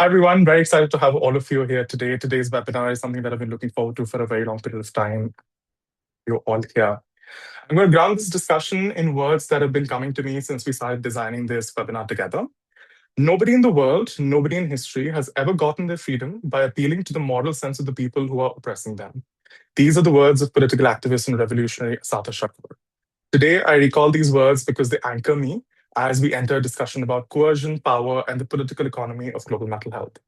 Hi, everyone. Very excited to have all of you here today. Today's webinar is something that I've been looking forward to for a very long period of time. You're all here. I'm going to ground this discussion in words that have been coming to me since we started designing this webinar together. Nobody in the world, nobody in history has ever gotten their freedom by appealing to the moral sense of the people who are oppressing them. These are the words of political activist and revolutionary Asata Shakur. Today, I recall these words because they anchor me as we enter a discussion about coercion, power, and the political economy of global mental health.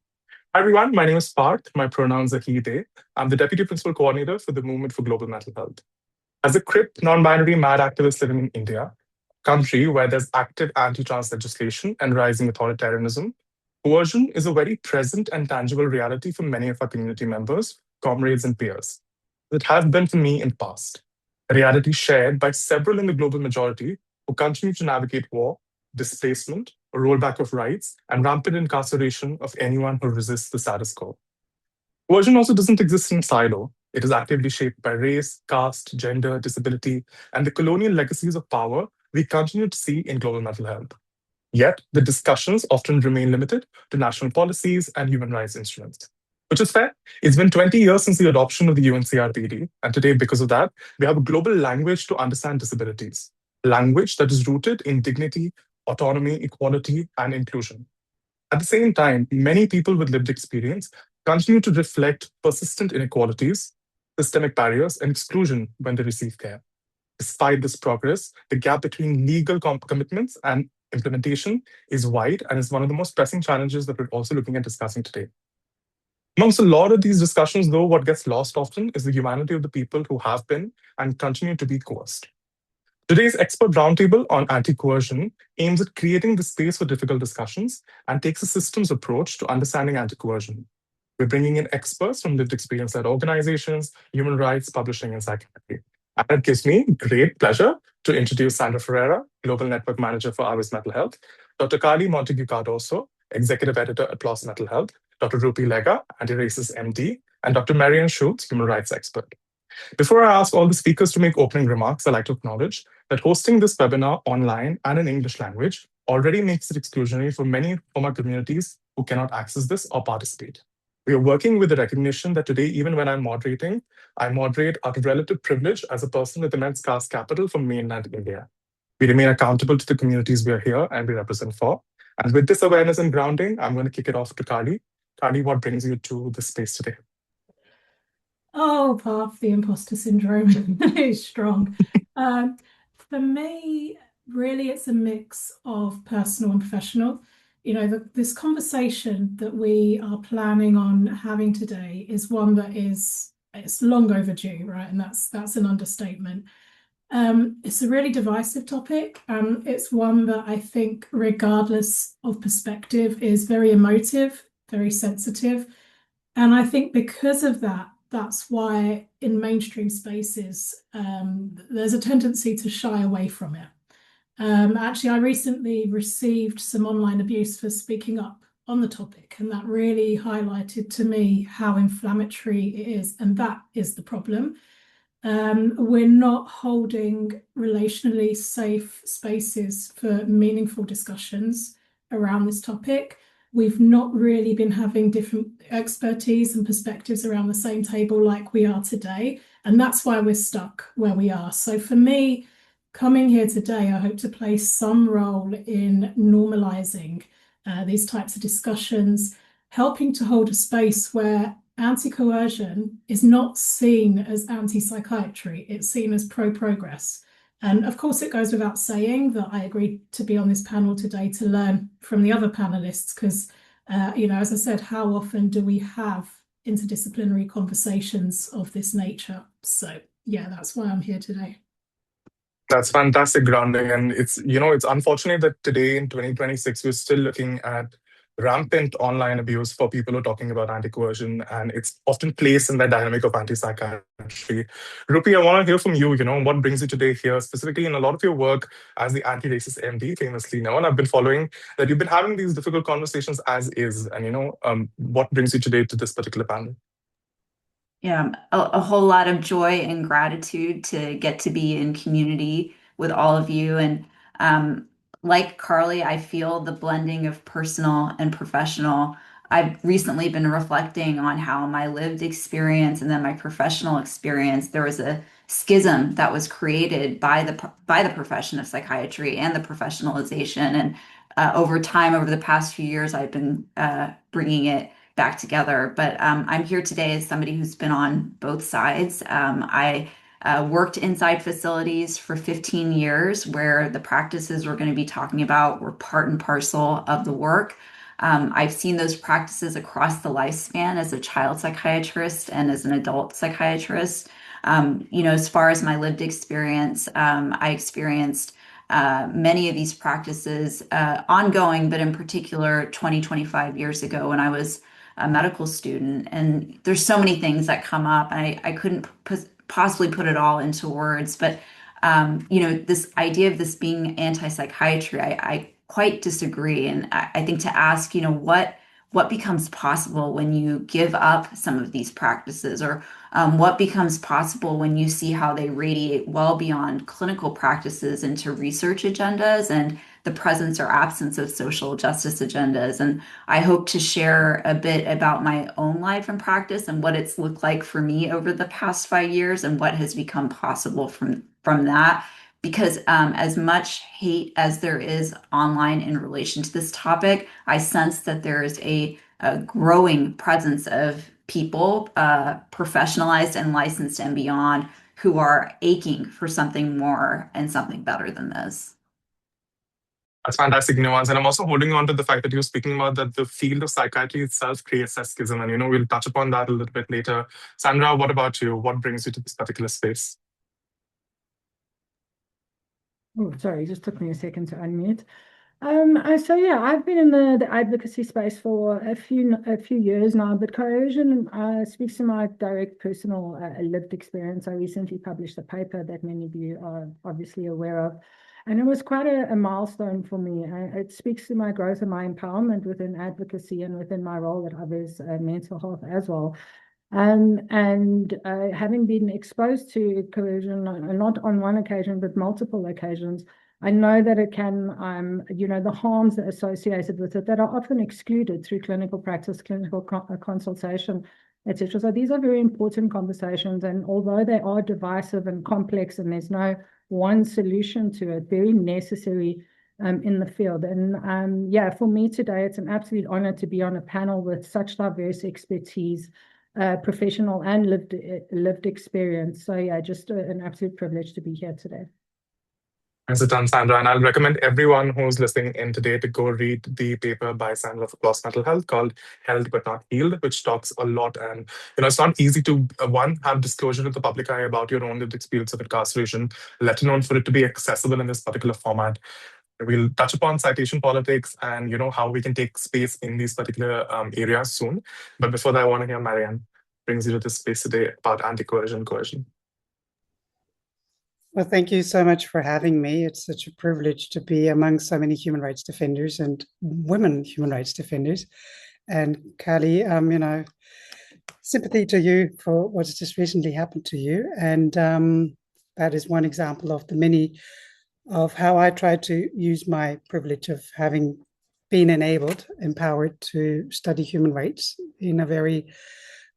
Hi, everyone. My name is Parth. My pronouns are he, they. I'm the Deputy Principal Coordinator for the Movement for Global Mental Health. As a CRIP, non-binary mad activist living in India, a country where there's active anti-trans legislation and rising authoritarianism, coercion is a very present and tangible reality for many of our community members, comrades, and peers. It has been for me in the past, a reality shared by several in the global majority who continue to navigate war, displacement, a rollback of rights, and rampant incarceration of anyone who resists the status quo. Coercion also doesn't exist in silo. It is actively shaped by race, caste, gender, disability, and the colonial legacies of power we continue to see in global mental health. Yet, the discussions often remain limited to national policies and human rights instruments. Which is fair. It's been 20 years since the adoption of the UNCRPD, and today, because of that, we have a global language to understand disabilities, a language that is rooted in dignity, autonomy, equality, and inclusion. At the same time, many people with lived experience continue to reflect persistent inequalities, systemic barriers, and exclusion when they receive care. Despite this progress, the gap between legal commitments and implementation is wide and is one of the most pressing challenges that we're also looking at discussing today. Amongst a lot of these discussions, though, what gets lost often is the humanity of the people who have been and continue to be coerced. Today's expert roundtable on anti-coercion aims at creating the space for difficult discussions and takes a systems approach to understanding anti-coercion. We're bringing in experts from lived experience-led organizations, human rights, publishing, and psychiatry. And it gives me great pleasure to introduce Sandra Ferreira, Global Network Manager for Aves Mental Health, Dr. Carly Montague Cardoso, Executive Editor at PLOS Mental Health, Dr. Rupi Lega, Anti-Racist MD, and Dr. Marian Schultz, Human Rights Expert. Before I ask all the speakers to make opening remarks, I'd like to acknowledge that hosting this webinar online and in English language already makes it exclusionary for many from our communities who cannot access this or participate. We are working with the recognition that today, even when I'm moderating, I moderate out of relative privilege as a person with immense caste capital from mainland India. We remain accountable to the communities we are here and we represent for. And with this awareness and grounding, I'm going to kick it off to Kali. Kali, what brings you to this space today? Oh, Path, the imposter syndrome is strong. For me, really, it's a mix of personal and professional. This conversation that we are planning on having today is one that it's long overdue, right? And that's an understatement. It's a really divisive topic, and it's one that I think, regardless of perspective, is very emotive, very sensitive. And I think because of that, that's why in mainstream spaces, there's a tendency to shy away from it. Actually, I recently received some online abuse for speaking up on the topic, and that really highlighted to me how inflammatory it is, and that is the problem. We're not holding relationally safe spaces for meaningful discussions around this topic. We've not really been having different expertise and perspectives around the same table like we are today. And that's why we're stuck where we are. So for me, coming here today, I hope to play some role in normalizing these types of discussions, helping to hold a space where anti-coercion is not seen as anti-psychiatry, it's seen as pro-progress. And of course, it goes without saying that I agreed to be on this panel today to learn from the other panelists, because, as I said, how often do we have interdisciplinary conversations of this nature? So, yeah, that's why I'm here today. That's fantastic grounding. And it's unfortunate that today in 2026, we're still looking at rampant online abuse for people who are talking about anti-coercion, and it's often placed in the dynamic of anti-psychiatry. Rupi, I want to hear from you, what brings you today here, specifically in a lot of your work as the anti-racist MD, famously known. I've been following that you've been having these difficult conversations as is, and what brings you today to this particular panel? Yeah, a whole lot of joy and gratitude to get to be in community with all of you. And like Carly, I feel the blending of personal and professional. I've recently been reflecting on how my lived experience and then my professional experience, there was a schism that was created by the profession of psychiatry and the professionalization. And over time, over the past few years, I've been bringing it back together. But I'm here today as somebody who's been on both sides. I worked inside facilities for 15 years where the practices we're going to be talking about were part and parcel of the work. I've seen those practices across the lifespan as a child psychiatrist and as an adult psychiatrist. As far as my lived experience, I experienced many of these practices ongoing, but in particular 20, 25 years ago when I was a medical student. And there's so many things that come up. I couldn't possibly put it all into words, but this idea of this being anti-psychiatry, I quite disagree. And I think to ask, what becomes possible when you give up some of these practices, or what becomes possible when you see how they radiate well beyond clinical practices into research agendas and the presence or absence of social justice agendas. And I hope to share a bit about my own life and practice and what it's looked like for me over the past 5 years and what has become possible from that. Because as much hate as there is online in relation to this topic, I sense that there is a growing presence of people, professionalized and licensed and beyond, who are aching for something more and something better than this. That's fantastic nuance. And I'm also holding on to the fact that you're speaking about that the field of psychiatry itself creates a schism. And, we'll touch upon that a little bit later. Sandra, what about you? What brings you to this particular space? Oh, sorry, it just took me a second to unmute. So yeah, I've been in the advocacy space for a few years now, but coercion speaks to my direct personal lived experience. I recently published a paper that many of you are obviously aware of, and it was quite a milestone for me. It speaks to my growth and my empowerment within advocacy and within my role at others, mental health as well. Having been exposed to coercion, not on one occasion, but multiple occasions, I know that it can, the harms associated with it that are often excluded through clinical practice, clinical consultation, etc. So these are very important conversations. And although they are divisive and complex and there's no one solution to it, very necessary in the field. And for me today, it's an absolute honor to be on a panel with such diverse expertise, professional and lived experience. So yeah, just an absolute privilege to be here today. Thanks a ton, Sandra. And I'll recommend everyone who's listening in today to go read the paper by Sandra for PLOS Mental Health called Held But Not Healed, which talks a lot. And, it's not easy to, one, have disclosure to the public eye about your own lived experience of incarceration, let alone for it to be accessible in this particular format. We'll touch upon citation politics and, how we can take space in these particular areas soon. But before that, I want to hear Marianne brings you to this space today about anti-coercion, coercion. Well, thank you so much for having me. It's such a privilege to be among so many human rights defenders and women human rights defenders. And Kali, sympathy to you for what's just recently happened to you. And that is one example of the many of how I try to use my privilege of having been empowered to study human rights in a very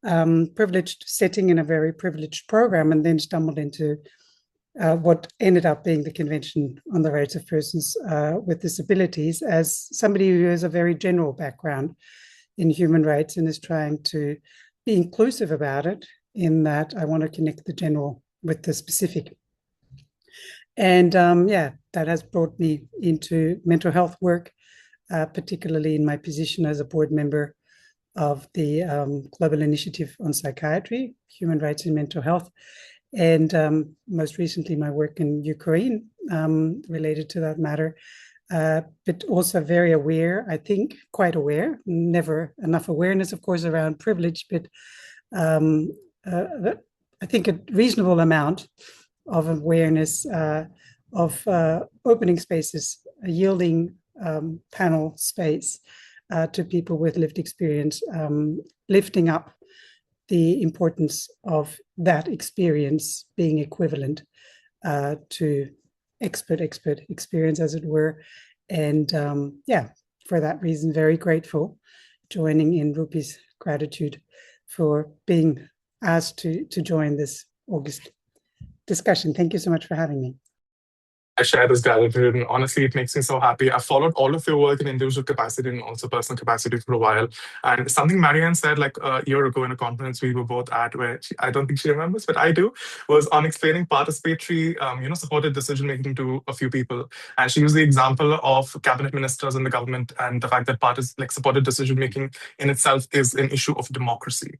privileged setting, in a very privileged program, and then stumbled into what ended up being the Convention on the Rights of Persons with Disabilities, as somebody who has a very general background in human rights and is trying to be inclusive about it, in that I want to connect the general with the specific. And that has brought me into mental health work, particularly in my position as a board member of the Global Initiative on Psychiatry, Human Rights in Mental Health, and most recently my work in Ukraine related to that matter, but also very aware, I think, quite aware, never enough awareness, of course, around privilege, but I think a reasonable amount of awareness of opening spaces, yielding panel space to people with lived experience, lifting up the importance of that experience being equivalent to expert experience, as it were. And for that reason, very grateful joining in Rupi's gratitude for being asked to join this August discussion. Thank you so much for having me. I share this gratitude, and honestly, it makes me so happy. I've followed all of your work in individual capacity and also personal capacity for a while. And something Marianne said like a year ago in a conference we were both at, where I don't think she remembers, but I do, was on explaining participatory, supported decision making to a few people. And she used the example of cabinet ministers in the government and the fact that supported decision making in itself is an issue of democracy.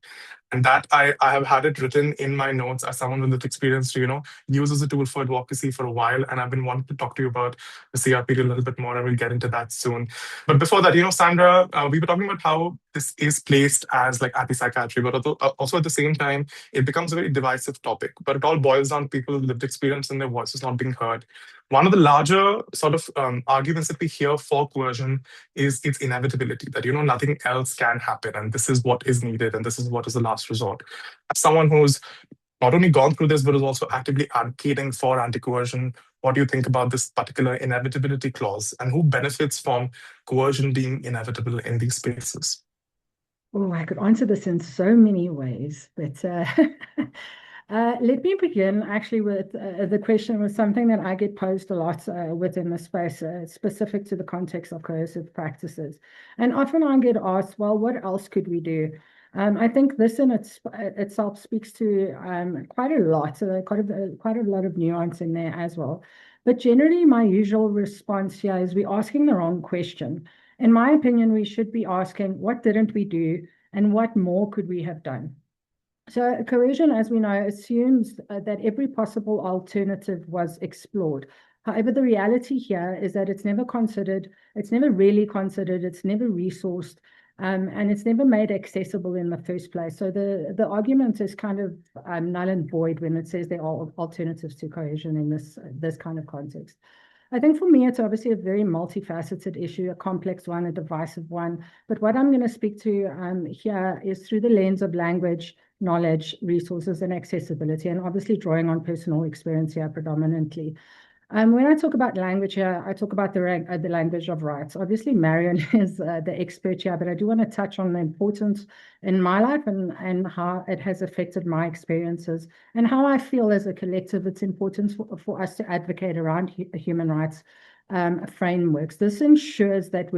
And that I have had it written in my notes as someone with experience to, use as a tool for advocacy for a while. And I've been wanting to talk to you about the CRPD a little bit more, and we'll get into that soon. But before that, Sandra, we were talking about how this is placed as like anti-psychiatry, but also at the same time, it becomes a very divisive topic. But it all boils down to people with lived experience and their voices not being heard. One of the larger sort of arguments that we hear for coercion is its inevitability, that, nothing else can happen, and this is what is needed, and this is what is the last resort. As someone who's not only gone through this, but is also actively advocating for anti-coercion, what do you think about this particular inevitability clause, and who benefits from coercion being inevitable in these spaces? Oh, I could answer this in so many ways, but let me begin actually with the question was something that I get posed a lot within the space, specific to the context of coercive practices. And often I get asked, well, what else could we do? I think this in itself speaks to quite a lot, quite a lot of nuance in there as well. But generally, my usual response here is we're asking the wrong question. In my opinion, we should be asking, what didn't we do and what more could we have done? So coercion, as we know, assumes that every possible alternative was explored. However, the reality here is that it's never considered, it's never really considered, it's never resourced, and it's never made accessible in the first place. So the argument is kind of null and void when it says there are alternatives to coercion in this kind of context. I think for me, it's obviously a very multifaceted issue, a complex one, a divisive one. But what I'm going to speak to here is through the lens of language, knowledge, resources, and accessibility, and obviously drawing on personal experience here predominantly. When I talk about language here, I talk about the language of rights. Obviously, Marion is the expert here, but I do want to touch on the importance in my life and how it has affected my experiences and how I feel as a collective it's important for us to advocate around human rights frameworks. This ensures that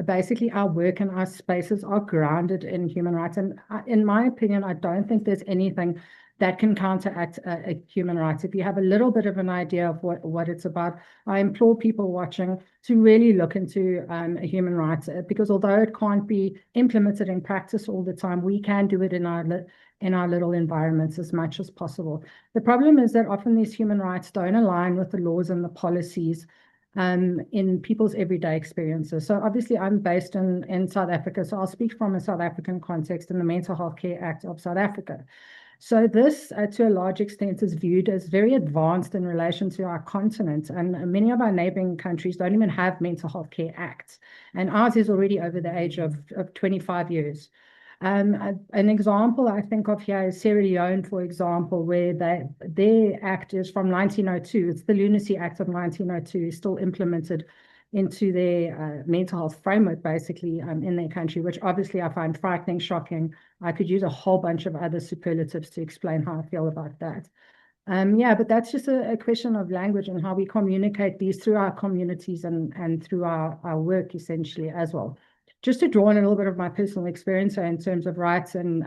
basically our work and our spaces are grounded in human rights. And in my opinion, I don't think there's anything that can counteract human rights. If you have a little bit of an idea of what it's about, I implore people watching to really look into human rights, because although it can't be implemented in practice all the time, we can do it in our little environments as much as possible. The problem is that often these human rights don't align with the laws and the policies in people's everyday experiences. So obviously I'm based in South Africa, so I'll speak from a South African context in the Mental Health Care Act of South Africa. So this, to a large extent, is viewed as very advanced in relation to our continent, and many of our neighboring countries don't even have mental health care acts, and ours is already over the age of 25 years. An example I think of here is Sierra Leone, for example, where their act is from 1902. It's the Lunacy Act of 1902, still implemented into their mental health framework, basically, in their country, which obviously I find frightening, shocking. I could use a whole bunch of other superlatives to explain how I feel about that. Yeah, but that's just a question of language and how we communicate these through our communities and through our work, essentially, as well. Just to draw on a little bit of my personal experience in terms of rights and,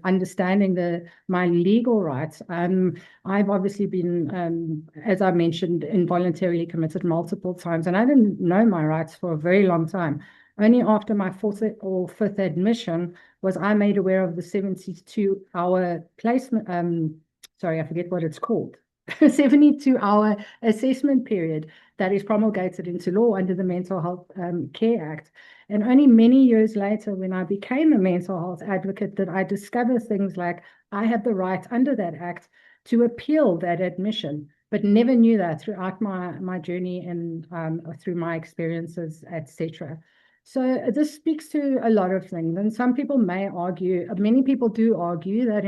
understanding my legal rights. I've obviously been, as I mentioned, involuntarily committed multiple times, and I didn't know my rights for a very long time. Only after my fourth or fifth admission was I made aware of the 72-hour placement, sorry, I forget what it's called, 72-hour assessment period that is promulgated into law under the Mental Health Care Act. And only many years later, when I became a mental health advocate, did I discover things like I had the right under that act to appeal that admission, but never knew that throughout my journey and through my experiences, etc. So this speaks to a lot of things. And some people may argue, many people do argue that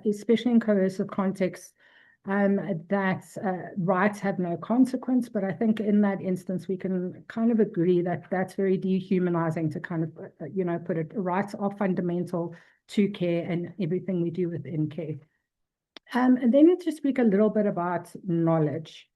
especially in coercive contexts, that rights have no consequence. But I think in that instance, we can kind of agree that that's very dehumanizing to kind of, put it. Rights are fundamental to care and everything we do within care. And then to speak a little bit about knowledge.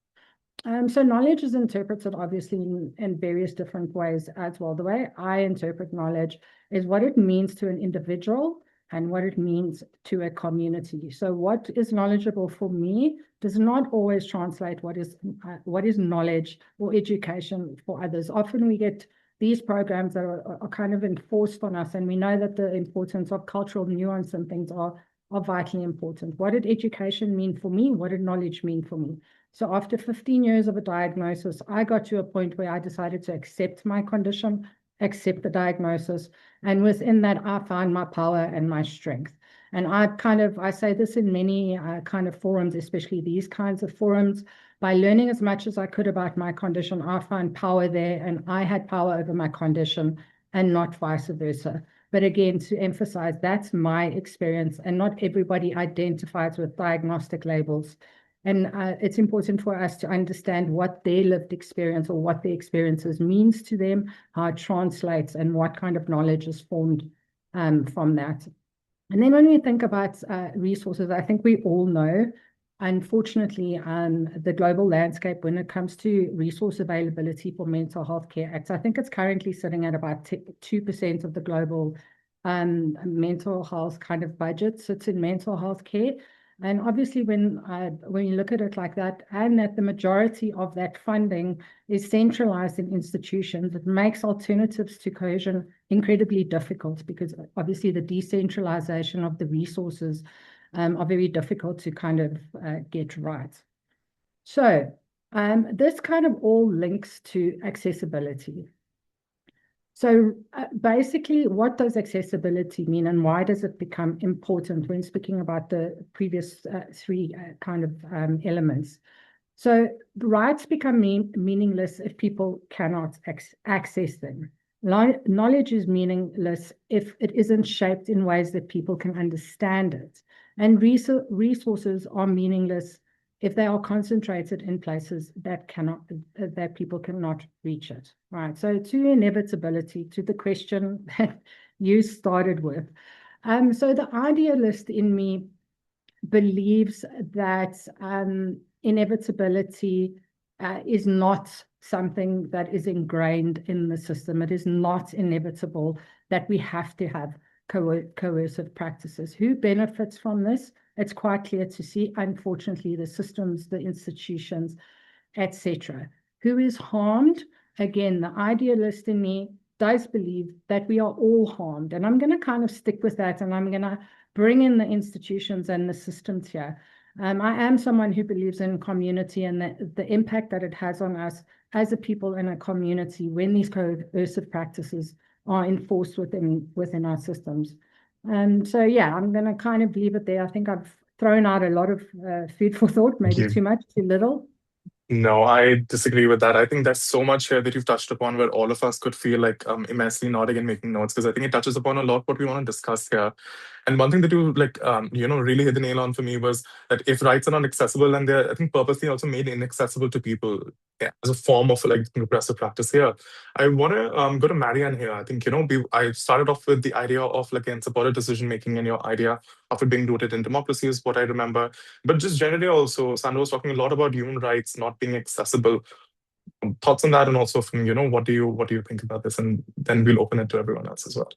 So knowledge is interpreted obviously in various different ways as well. The way I interpret knowledge is what it means to an individual and what it means to a community. So what is knowledgeable for me does not always translate what is knowledge or education for others. Often we get these programs that are kind of enforced on us, and we know that the importance of cultural nuance and things are vitally important. What did education mean for me? What did knowledge mean for me? So after 15 years of a diagnosis, I got to a point where I decided to accept my condition, accept the diagnosis. And within that, I found my power and my strength. And I say this in many kind of forums, especially these kinds of forums. By learning as much as I could about my condition, I found power there, and I had power over my condition and not vice versa. But again, to emphasize, that's my experience, and not everybody identifies with diagnostic labels. And it's important for us to understand what their lived experience or what their experiences means to them, how it translates, and what kind of knowledge is formed from that. And then when we think about resources, I think we all know, unfortunately, the global landscape when it comes to resource availability for mental health care acts, I think it's currently sitting at about 2% of the global mental health kind of budget sits in mental health care. And obviously, when you look at it like that, and that the majority of that funding is centralized in institutions, it makes alternatives to coercion incredibly difficult, because obviously the decentralization of the resources are very difficult to kind of get right. So this kind of all links to accessibility. So basically, what does accessibility mean, and why does it become important when speaking about the previous three kind of elements? So the rights become meaningless if people cannot access them. Knowledge is meaningless if it isn't shaped in ways that people can understand it. And resources are meaningless if they are concentrated in places that people cannot reach it, right? So to inevitability, to the question that you started with. So the idealist in me believes that inevitability is not something that is ingrained in the system. It is not inevitable that we have to have coercive practices. Who benefits from this? It's quite clear to see, unfortunately, the systems, the institutions, etc. Who is harmed? Again, the idealist in me does believe that we are all harmed. And I'm going to kind of stick with that, and I'm going to bring in the institutions and the systems here. I am someone who believes in community and the impact that it has on us as a people in a community when these coercive practices are enforced within our systems. So yeah, I'm going to kind of leave it there. I think I've thrown out a lot of food for thought, maybe too much, too little. No, I disagree with that. I think there's so much here that you've touched upon where all of us could feel like immensely nodding and making notes, because I think it touches upon a lot what we want to discuss here. And one thing that you really hit the nail on for me was that if rights are not accessible, and they're, I think, purposely also made inaccessible to people as a form of like repressive practice here. I want to go to Marianne here. I think, I started off with the idea of supported decision making, and your idea of it being rooted in democracy is what I remember. But just generally also, Sandra was talking a lot about human rights not being accessible. Thoughts on that, and also from, what do you think about this? And then we'll open it to everyone else as well.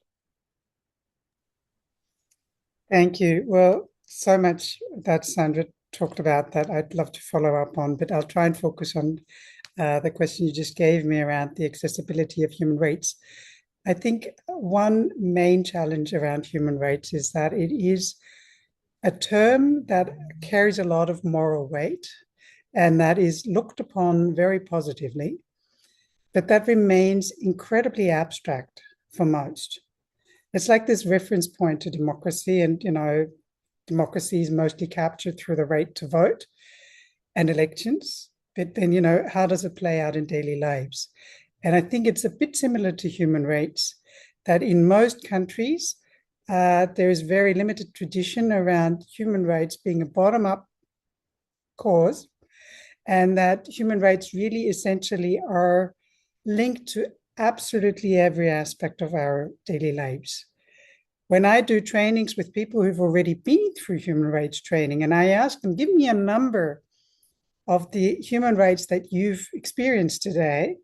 Thank you. Well, so much that Sandra talked about that I'd love to follow up on, but I'll try and focus on the question you just gave me around the accessibility of human rights. I think one main challenge around human rights is that it is a term that carries a lot of moral weight and that is looked upon very positively, but that remains incredibly abstract for most. It's like this reference point to democracy, and democracy is mostly captured through the right to vote and elections, but then how does it play out in daily lives? And I think it's a bit similar to human rights, that in most countries there is very limited tradition around human rights being a bottom-up cause, and that human rights really essentially are linked to absolutely every aspect of our daily lives. When I do trainings with people who've already been through human rights training, and I ask them, give me a number of the human rights that you've experienced today,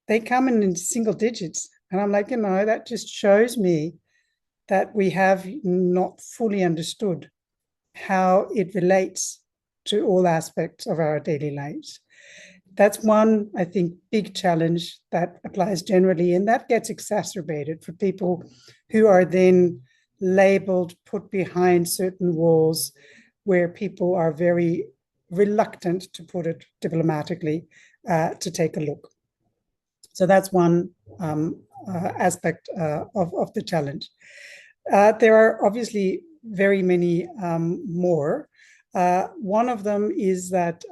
they come in single digits. And I'm like, that just shows me that we have not fully understood how it relates to all aspects of our daily lives. That's one, I think, big challenge that applies generally, and that gets exacerbated for people who are then labeled, put behind certain walls, where people are very reluctant, to put it diplomatically, to take a look. So that's one aspect of the challenge. There are obviously very many more. One of them is that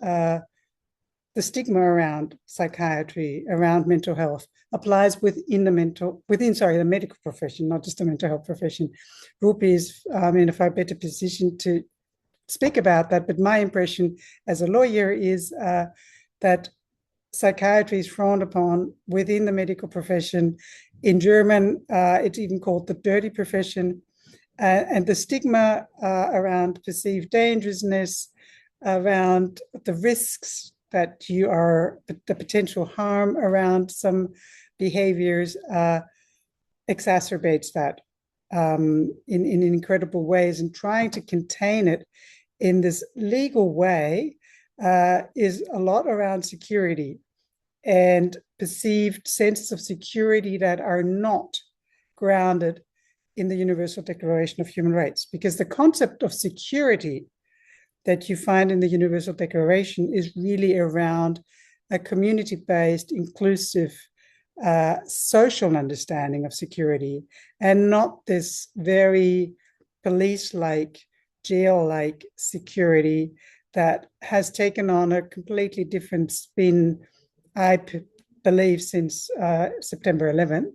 the stigma around psychiatry, around mental health, applies within the medical profession, not just the mental health profession. Rupi is in a far better position to speak about that, but my impression as a lawyer is that psychiatry is frowned upon within the medical profession. In German, it's even called the dirty profession. And the stigma around perceived dangerousness, around the risks that the potential harm around some behaviors exacerbates that in incredible ways. And trying to contain it in this legal way is a lot around security and perceived senses of security that are not grounded in the Universal Declaration of Human Rights. Because the concept of security that you find in the Universal Declaration is really around a community-based, inclusive, social understanding of security, and not this very police-like, jail-like security that has taken on a completely different spin, I believe, since September 11th,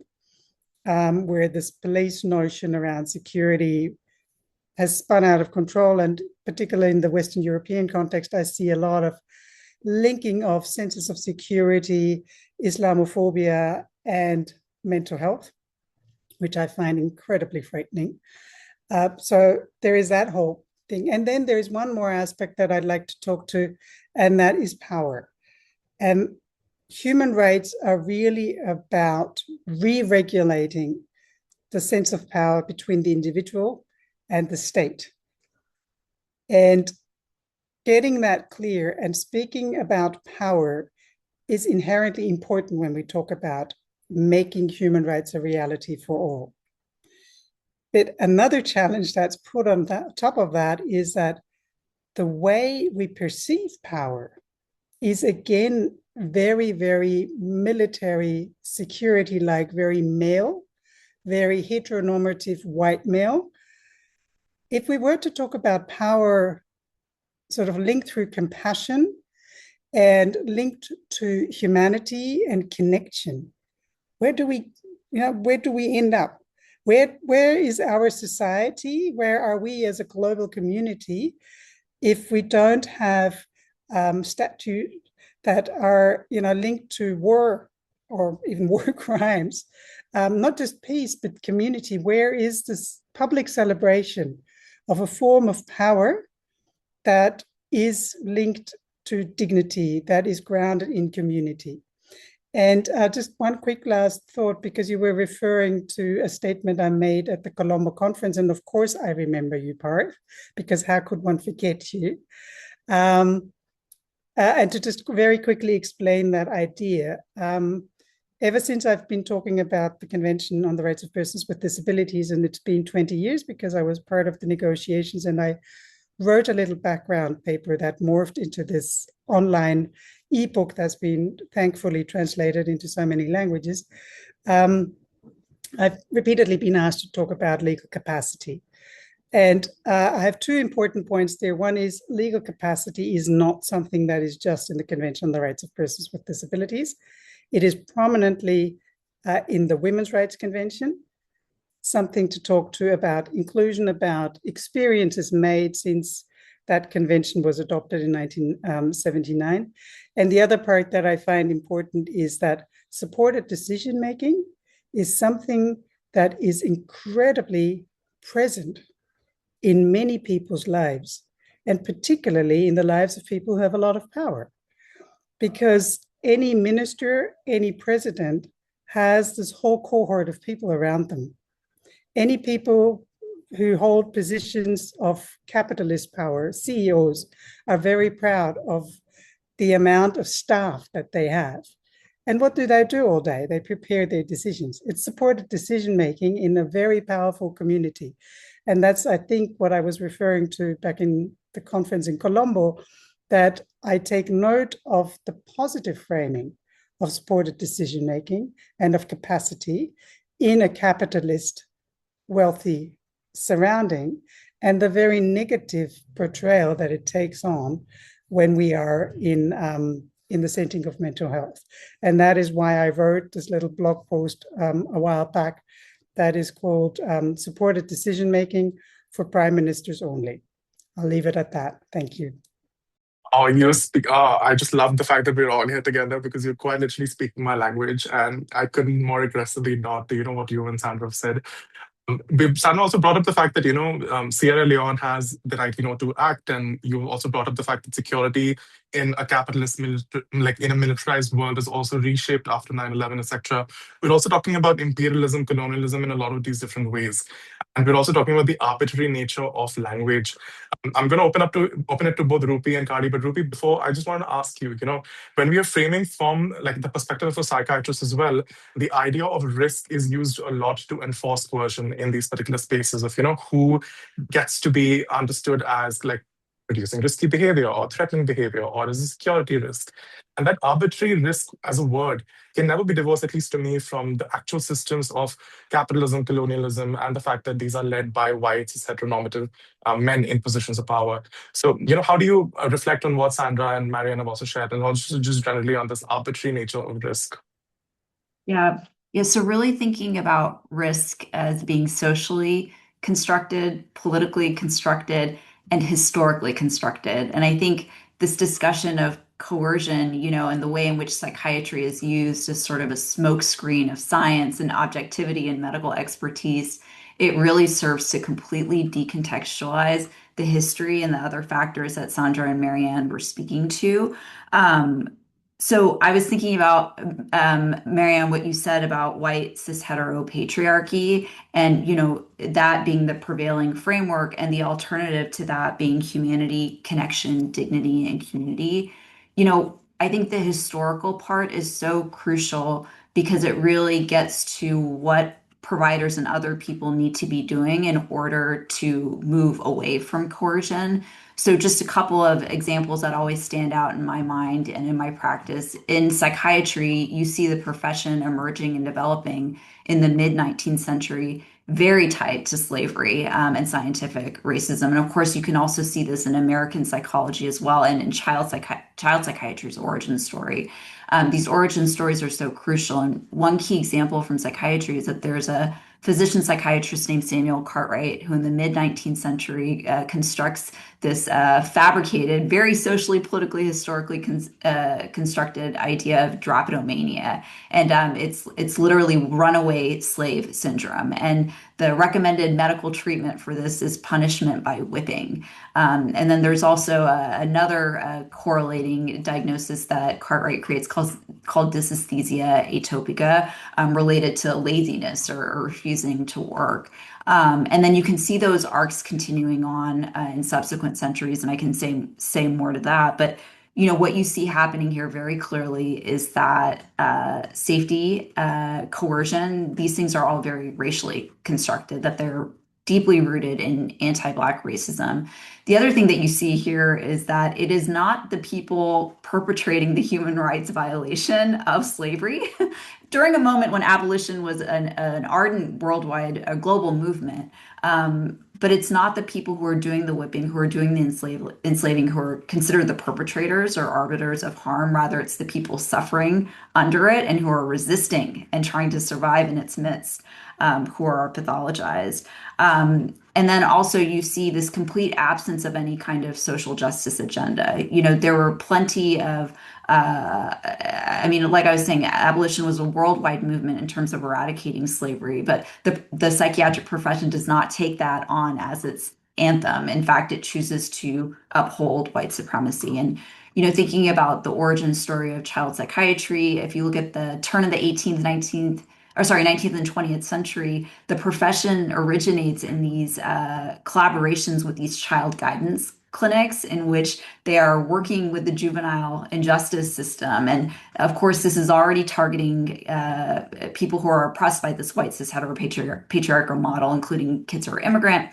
where this police notion around security has spun out of control. And particularly in the Western European context, I see a lot of linking of senses of security, Islamophobia, and mental health, which I find incredibly frightening. So there is that whole thing. And then there's one more aspect that I'd like to talk to, and that is power. And human rights are really about re-regulating the sense of power between the individual and the state. And getting that clear and speaking about power is inherently important when we talk about making human rights a reality for all. But another challenge that's put on top of that is that the way we perceive power is, again, very, very military, security-like, very male, very heteronormative white male. If we were to talk about power sort of linked through compassion and linked to humanity and connection, where do we end up? Where is our society? Where are we as a global community if we don't have statutes that are linked to war or even war crimes, not just peace, but community? Where is this public celebration of a form of power that is linked to dignity, that is grounded in community? And just one quick last thought, because you were referring to a statement I made at the Colombo conference, and of course I remember you, Parth, because how could one forget you? And to just very quickly explain that idea, ever since I've been talking about the Convention on the Rights of Persons with Disabilities, and it's been 20 years because I was part of the negotiations, and I wrote a little background paper that morphed into this online ebook that's been thankfully translated into so many languages. I've repeatedly been asked to talk about legal capacity. And I have two important points there. One is legal capacity is not something that is just in the Convention on the Rights of Persons with Disabilities. It is prominently in the Women's Rights Convention, something to talk to about inclusion, about experiences made since That convention was adopted in 1979. And the other part that I find important is that supported decision-making is something that is incredibly present in many people's lives, and particularly in the lives of people who have a lot of power. Because any minister, any president has this whole cohort of people around them. Any people who hold positions of capitalist power, CEOs, are very proud of the amount of staff that they have. And what do they do all day? They prepare their decisions. It's supported decision-making in a very powerful community. And that's, I think, what I was referring to back in the conference in Colombo, that I take note of the positive framing of supported decision-making and of capacity in a capitalist, wealthy surrounding, and the very negative portrayal that it takes on when we are in the setting of mental health. And that is why I wrote this little blog post a while back that is called Supported Decision-Making for Prime Ministers Only. I'll leave it at that. Thank you. Oh, I just love the fact that we're all here together because you're quite literally speaking my language, and I couldn't more aggressively not, what you and Sandra have said. Sandra also brought up the fact that, Sierra Leone has the 1902 Act, and you also brought up the fact that security in a capitalist, in a militarized world is also reshaped after 9/11, etc. We're also talking about imperialism, colonialism in a lot of these different ways. And we're also talking about the arbitrary nature of language. I'm going to open it to both Rupi and Kadi, but Rupi, before I just want to ask you, when we are framing from the perspective of a psychiatrist as well, the idea of risk is used a lot to enforce coercion in these particular spaces of, who gets to be understood as producing risky behavior or threatening behavior or as a security risk. And that arbitrary risk as a word can never be divorced, at least to me, from the actual systems of capitalism, colonialism, and the fact that these are led by white, heteronormative men in positions of power. So, how do you reflect on what Sandra and Marianne have also shared, and also just generally on this arbitrary nature of risk? Yeah. So really thinking about risk as being socially constructed, politically constructed, and historically constructed. And I think this discussion of coercion, and the way in which psychiatry is used as sort of a smokescreen of science and objectivity and medical expertise, it really serves to completely decontextualize the history and the other factors that Sandra and Marianne were speaking to. So I was thinking about, Marianne, what you said about white cis hetero patriarchy, and that being the prevailing framework, and the alternative to that being humanity, connection, dignity, and community. I think the historical part is so crucial because it really gets to what providers and other people need to be doing in order to move away from coercion. So just a couple of examples that always stand out in my mind and in my practice. In psychiatry, you see the profession emerging and developing in the mid-19th century, very tied to slavery and scientific racism. And of course, you can also see this in American psychology as well, and in child psychiatry's origin story. These origin stories are so crucial. And one key example from psychiatry is that there's a physician psychiatrist named Samuel Cartwright, who in the mid-19th century constructs this fabricated, very socially, politically, historically constructed idea of drapetomania. And it's literally runaway slave syndrome. And the recommended medical treatment for this is punishment by whipping. And then there's also another correlating diagnosis that Cartwright creates called dysesthesia atopica, related to laziness or refusing to work. And then you can see those arcs continuing on in subsequent centuries, and I can say more to that. But what you see happening here very clearly is that safety, coercion, these things are all very racially constructed, that they're deeply rooted in anti-Black racism. The other thing that you see here is that it is not the people perpetrating the human rights violation of slavery during a moment when abolition was an ardent worldwide, a global movement. But it's not the people who are doing the whipping, who are doing the enslaving, who are considered the perpetrators or arbiters of harm. Rather, it's the people suffering under it and who are resisting and trying to survive in its midst, who are pathologized. And then also you see this complete absence of any kind of social justice agenda. You know, there were plenty of, I mean, like I was saying, abolition was a worldwide movement in terms of eradicating slavery, but the psychiatric profession does not take that on as its anthem. In fact, it chooses to uphold white supremacy. And, you know, thinking about the origin story of child psychiatry, if you look at the turn of the 19th and 20th century, the profession originates in these collaborations with these child guidance clinics in which they are working with the juvenile injustice system. And of course, this is already targeting people who are oppressed by this white cis patriarchal model, including kids who are immigrant,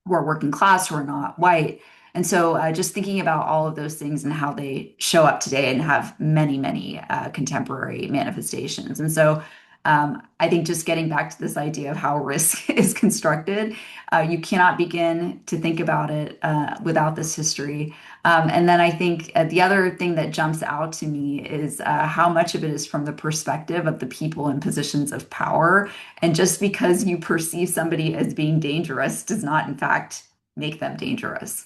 who are working class, who are not white. And so just thinking about all of those things and how they show up today and have many, many contemporary manifestations. And so I think just getting back to this idea of how risk is constructed, you cannot begin to think about it without this history. And then I think the other thing that jumps out to me is how much of it is from the perspective of the people in positions of power. And just because you perceive somebody as being dangerous does not, in fact, make them dangerous.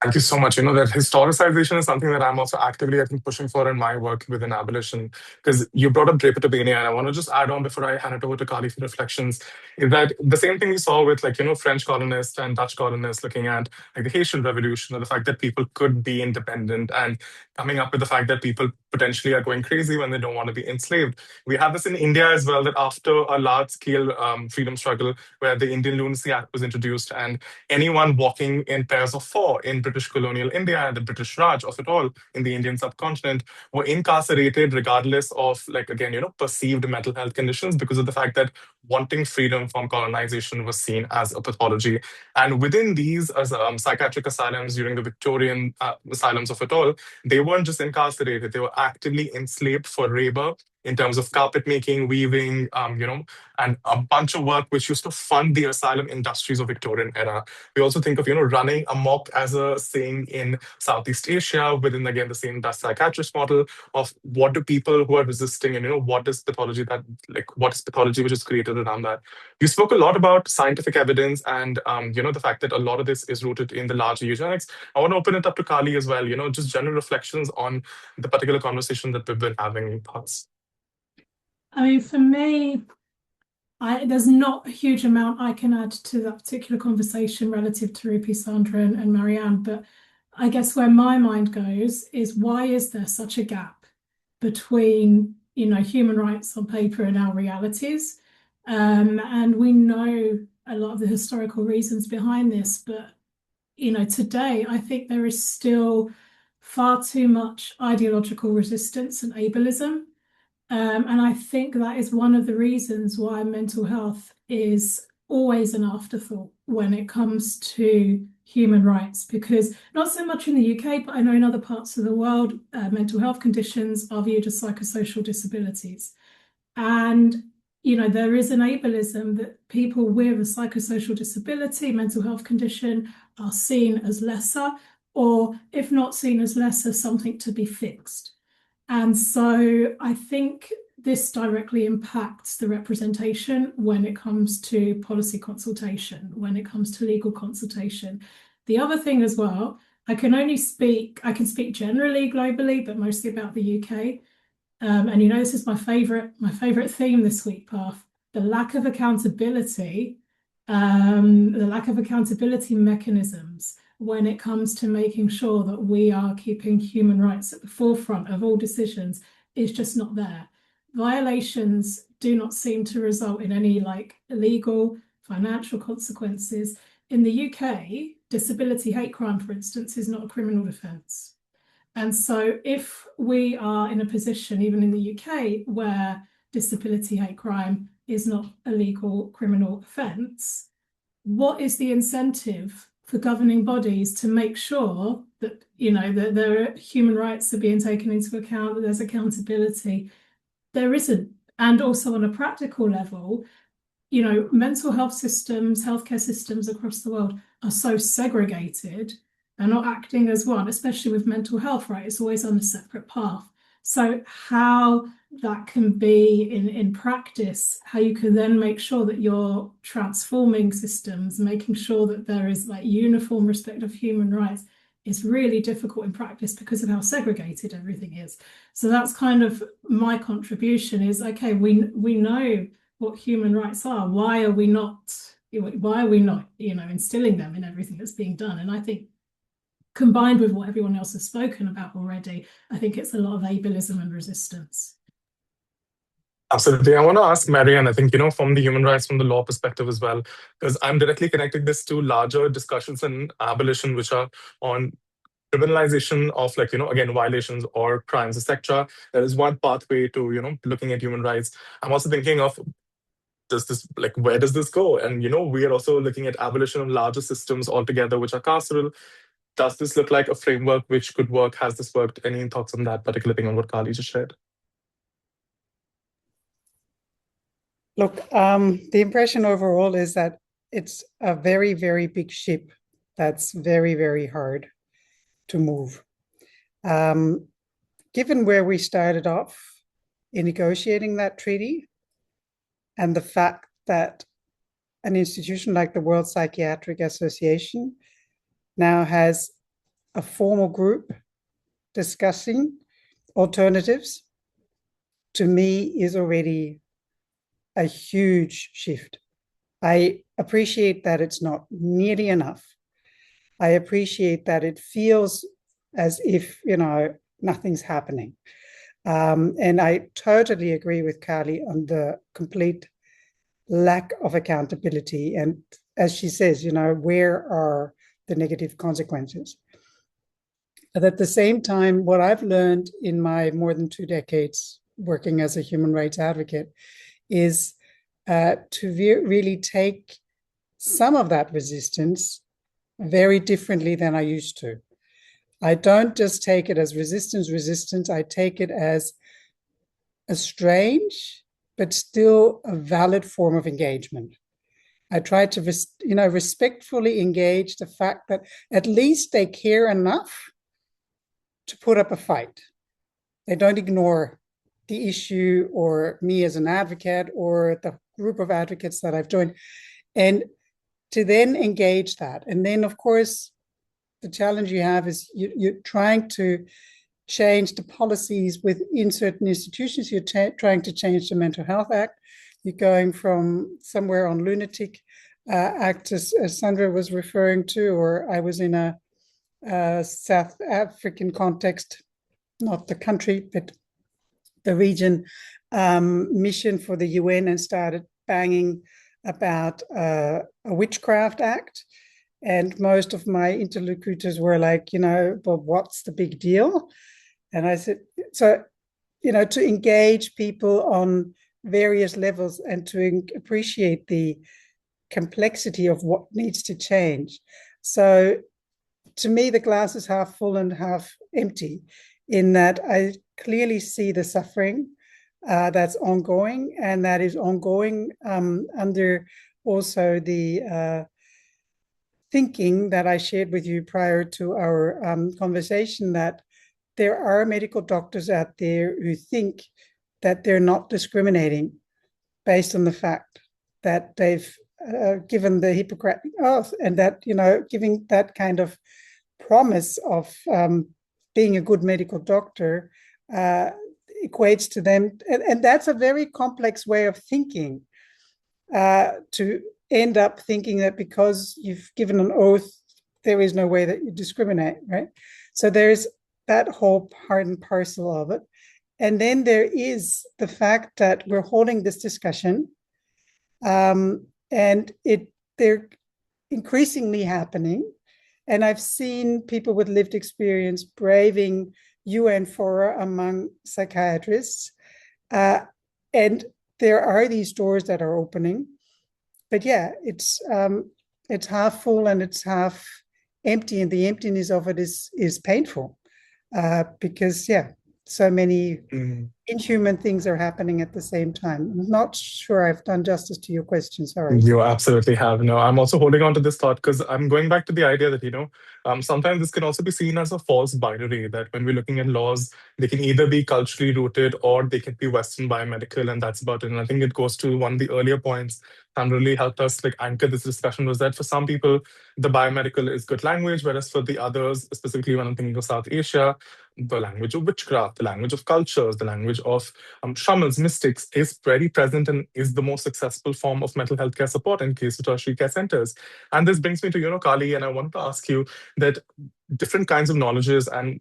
Thank you so much. You know, that historicization is something that I'm also actively, I think, pushing for in my work within abolition. Because you brought up Drapetomania, and I want to just add on before I hand it over to Kali for reflections, is that the same thing we saw with, like, you know, French colonists and Dutch colonists looking at like the Haitian Revolution, or the fact that people could be independent, and coming up with the fact that people potentially are going crazy when they don't want to be enslaved. We have this in India as well, that after a large-scale freedom struggle where the Indian Lunacy Act was introduced, and anyone walking in pairs of four in British colonial India and the British Raj of it all in the Indian subcontinent were incarcerated regardless of, like, again, you know, perceived mental health conditions, because of the fact that wanting freedom from colonization was seen as a pathology. And within these psychiatric asylums during the Victorian asylums of it all, they weren't just incarcerated, they were actively enslaved for labor in terms of carpet making, weaving, you know, and a bunch of work which used to fund the asylum industries of Victorian era. We also think of, you know, running amok as a saying in Southeast Asia within, again, the same Dutch psychiatrist model of what do people who are resisting, and, you know, what is pathology that, like, what is pathology which is created around that. You spoke a lot about scientific evidence and, you know, the fact that a lot of this is rooted in the larger eugenics. I want to open it up to Kali as well, you know, just general reflections on the particular conversation that we've been having. Thoughts? I mean, for me, there's not a huge amount I can add to that particular conversation relative to Rupi, Sandra, and Marianne, but I guess where my mind goes is, why is there such a gap between, you know, human rights on paper and our realities? And we know a lot of the historical reasons behind this, but, you know, today I think there is still far too much ideological resistance and ableism. And I think that is one of the reasons why mental health is always an afterthought when it comes to human rights, because not so much in the UK, but I know in other parts of the world, mental health conditions are viewed as psychosocial disabilities. And, you know, there is an ableism that people with a psychosocial disability, mental health condition, are seen as lesser, or if not seen as lesser, something to be fixed. And so I think this directly impacts the representation when it comes to policy consultation, when it comes to legal consultation. The other thing as well, I can speak generally globally, but mostly about the UK. And, you know, this is my favorite theme this week, Path, the lack of accountability, mechanisms when it comes to making sure that we are keeping human rights at the forefront of all decisions is just not there. Violations do not seem to result in any, like, legal, financial consequences. In the UK, disability hate crime, for instance, is not a criminal offence. And so if we are in a position, even in the UK, where disability hate crime is not a legal criminal offence, what is the incentive for governing bodies to make sure that, you know, that their human rights are being taken into account, that there's accountability? There isn't. And also on a practical level, you know, mental health systems, healthcare systems across the world are so segregated. They're not acting as one, especially with mental health, right? It's always on a separate path. So how that can be in practice, how you can then make sure that you're transforming systems, making sure that there is like uniform respect of human rights, is really difficult in practice because of how segregated everything is. So that's kind of my contribution is, okay, we know what human rights are. Why are we not, instilling them in everything that's being done? And I think combined with what everyone else has spoken about already, I think it's a lot of ableism and resistance. Absolutely. I want to ask Marianne, I think, from the human rights, from the law perspective as well, because I'm directly connecting this to larger discussions in abolition, which are on criminalization of again, violations or crimes, etc. There is one pathway to, looking at human rights. I'm also thinking of where does this go? And, we are also looking at abolition of larger systems altogether, which are carceral. Does this look like a framework which could work? Has this worked? Any thoughts on that particular thing on what Kali just shared? Look, the impression overall is that it's a very, very big ship that's very, very hard to move. Given where we started off in negotiating that treaty and the fact that an institution like the World Psychiatric Association now has a formal group discussing alternatives, to me is already a huge shift. I appreciate that it's not nearly enough. I appreciate that it feels as if, nothing's happening. And I totally agree with Kali on the complete lack of accountability. And as she says, where are the negative consequences? But at the same time, what I've learned in my more than 2 decades working as a human rights advocate is to really take some of that resistance very differently than I used to. I don't just take it as resistance. I take it as a strange, but still a valid form of engagement. I try to, respectfully engage the fact that at least they care enough to put up a fight. They don't ignore the issue or me as an advocate or the group of advocates that I've joined, and to then engage that. And then, of course, the challenge you have is you're trying to change the policies within certain institutions. You're trying to change the Mental Health Act. You're going from somewhere on lunatic act, as Sandra was referring to, or I was in a South African context, not the country, but the region, mission for the UN, and started banging about a witchcraft act. And most of my interlocutors were like, but what's the big deal? And I said, so, to engage people on various levels and to appreciate the complexity of what needs to change. So to me, the glass is half full and half empty, in that I clearly see the suffering that's ongoing, and that is ongoing under also the thinking that I shared with you prior to our conversation, that there are medical doctors out there who think that they're not discriminating based on the fact that they've given the Hippocratic Oath, and that, giving that kind of promise of being a good medical doctor equates to them. And that's a very complex way of thinking, to end up thinking that because you've given an oath, there is no way that you discriminate, right? So there's that whole part and parcel of it. And then there is the fact that we're holding this discussion, and they're increasingly happening. And I've seen people with lived experience braving UN fora among psychiatrists. And there are these doors that are opening. But yeah, it's half full and it's half empty, and the emptiness of it is painful, because so many Mm. inhuman things are happening at the same time. I'm not sure I've done justice to your question. Sorry. You absolutely have. No, I'm also holding on to this thought because I'm going back to the idea that, sometimes this can also be seen as a false binary, that when we're looking at laws, they can either be culturally rooted or they can be Western biomedical, and that's about it. And I think it goes to one of the earlier points and really helped us like anchor this discussion, was that for some people, the biomedical is good language, whereas for the others, specifically when I'm thinking of South Asia, the language of witchcraft, the language of cultures, the language of shamans, mystics is very present and is the most successful form of mental health care support in case of tertiary care centers. And this brings me to, Kali, and I wanted to ask you that different kinds of knowledges and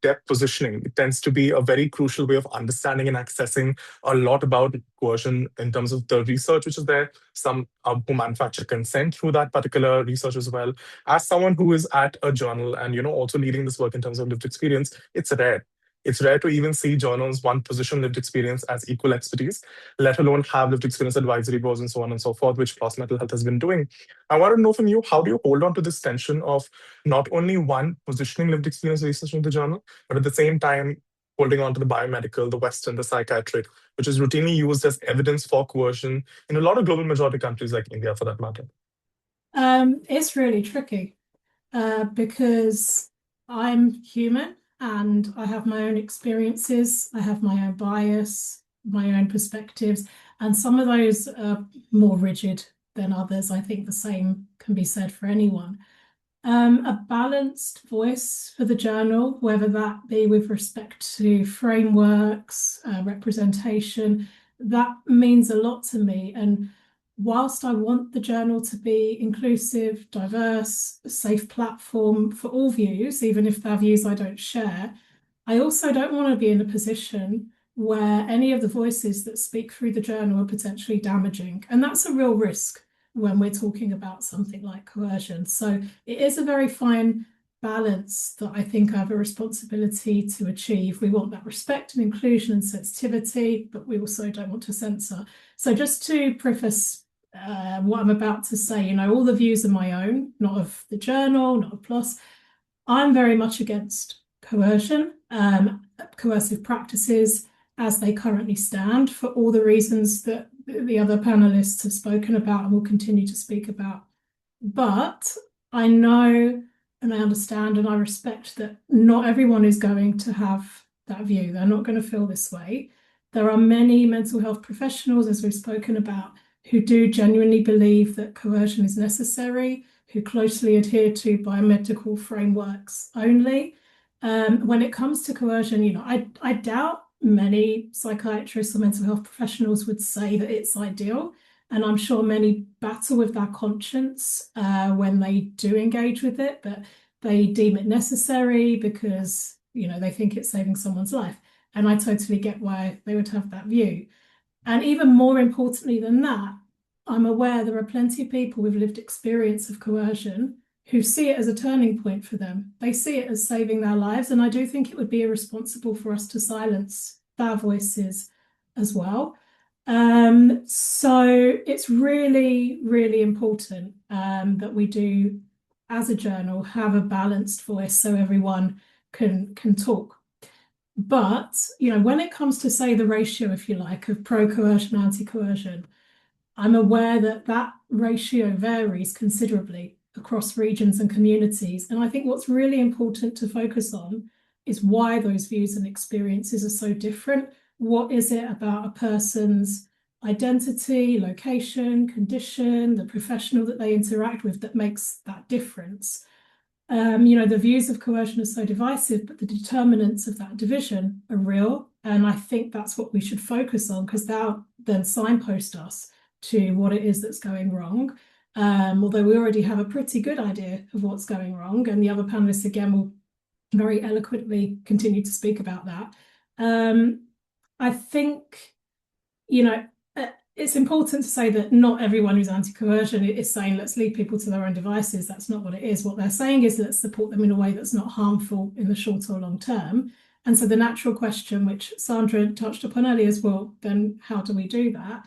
depth positioning, it tends to be a very crucial way of understanding and accessing a lot about coercion in terms of the research which is there, some who manufacture consent through that particular research as well. As someone who is at a journal and, also leading this work in terms of lived experience, it's rare. It's rare to even see journals, one, position lived experience as equal expertise, let alone have lived experience advisory boards and so on and so forth, which Plus Mental Health has been doing. I want to know from you, how do you hold on to this tension of not only one, positioning lived experience research in the journal, but at the same time, holding on to the biomedical, the Western, the psychiatric, which is routinely used as evidence for coercion in a lot of global majority countries like India, for that matter? It's really tricky because I'm human and I have my own experiences, I have my own bias, my own perspectives, and some of those are more rigid than others. I think the same can be said for anyone. A balanced voice for the journal, whether that be with respect to frameworks, representation, that means a lot to me. And whilst I want the journal to be inclusive, diverse, a safe platform for all views, even if they're views I don't share, I also don't want to be in a position where any of the voices that speak through the journal are potentially damaging. And that's a real risk when we're talking about something like coercion. So it is a very fine balance that I think I have a responsibility to achieve. We want that respect and inclusion and sensitivity, but we also don't want to censor. So just to preface what I'm about to say, all the views are my own, not of the journal, not of PLOS. I'm very much against coercion, coercive practices as they currently stand, for all the reasons that the other panelists have spoken about and will continue to speak about. But I know and I understand and I respect that not everyone is going to have that view. They're not going to feel this way. There are many mental health professionals, as we've spoken about, who do genuinely believe that coercion is necessary, who closely adhere to biomedical frameworks only. When it comes to coercion, I doubt many psychiatrists or mental health professionals would say that it's ideal. And I'm sure many battle with their conscience when they do engage with it, but they deem it necessary because, they think it's saving someone's life. And I totally get why they would have that view. And even more importantly than that, I'm aware there are plenty of people with lived experience of coercion who see it as a turning point for them. They see it as saving their lives. And I do think it would be irresponsible for us to silence their voices as well. So it's really, really important that we do, as a journal, have a balanced voice so everyone can talk. But, when it comes to, say, the ratio, if you like, of pro-coercion, anti-coercion, I'm aware that that ratio varies considerably across regions and communities. And I think what's really important to focus on is why those views and experiences are so different. What is it about a person's identity, location, condition, the professional that they interact with that makes that difference? The views of coercion are so divisive, but the determinants of that division are real. And I think that's what we should focus on, because they'll then signpost us to what it is that's going wrong. Although we already have a pretty good idea of what's going wrong, and the other panelists again will very eloquently continue to speak about that. I think, it's important to say that not everyone who's anti-coercion is saying let's leave people to their own devices. That's not what it is. What they're saying is let's support them in a way that's not harmful in the short or long term. And so the natural question, which Sandra touched upon earlier, is, well, then how do we do that?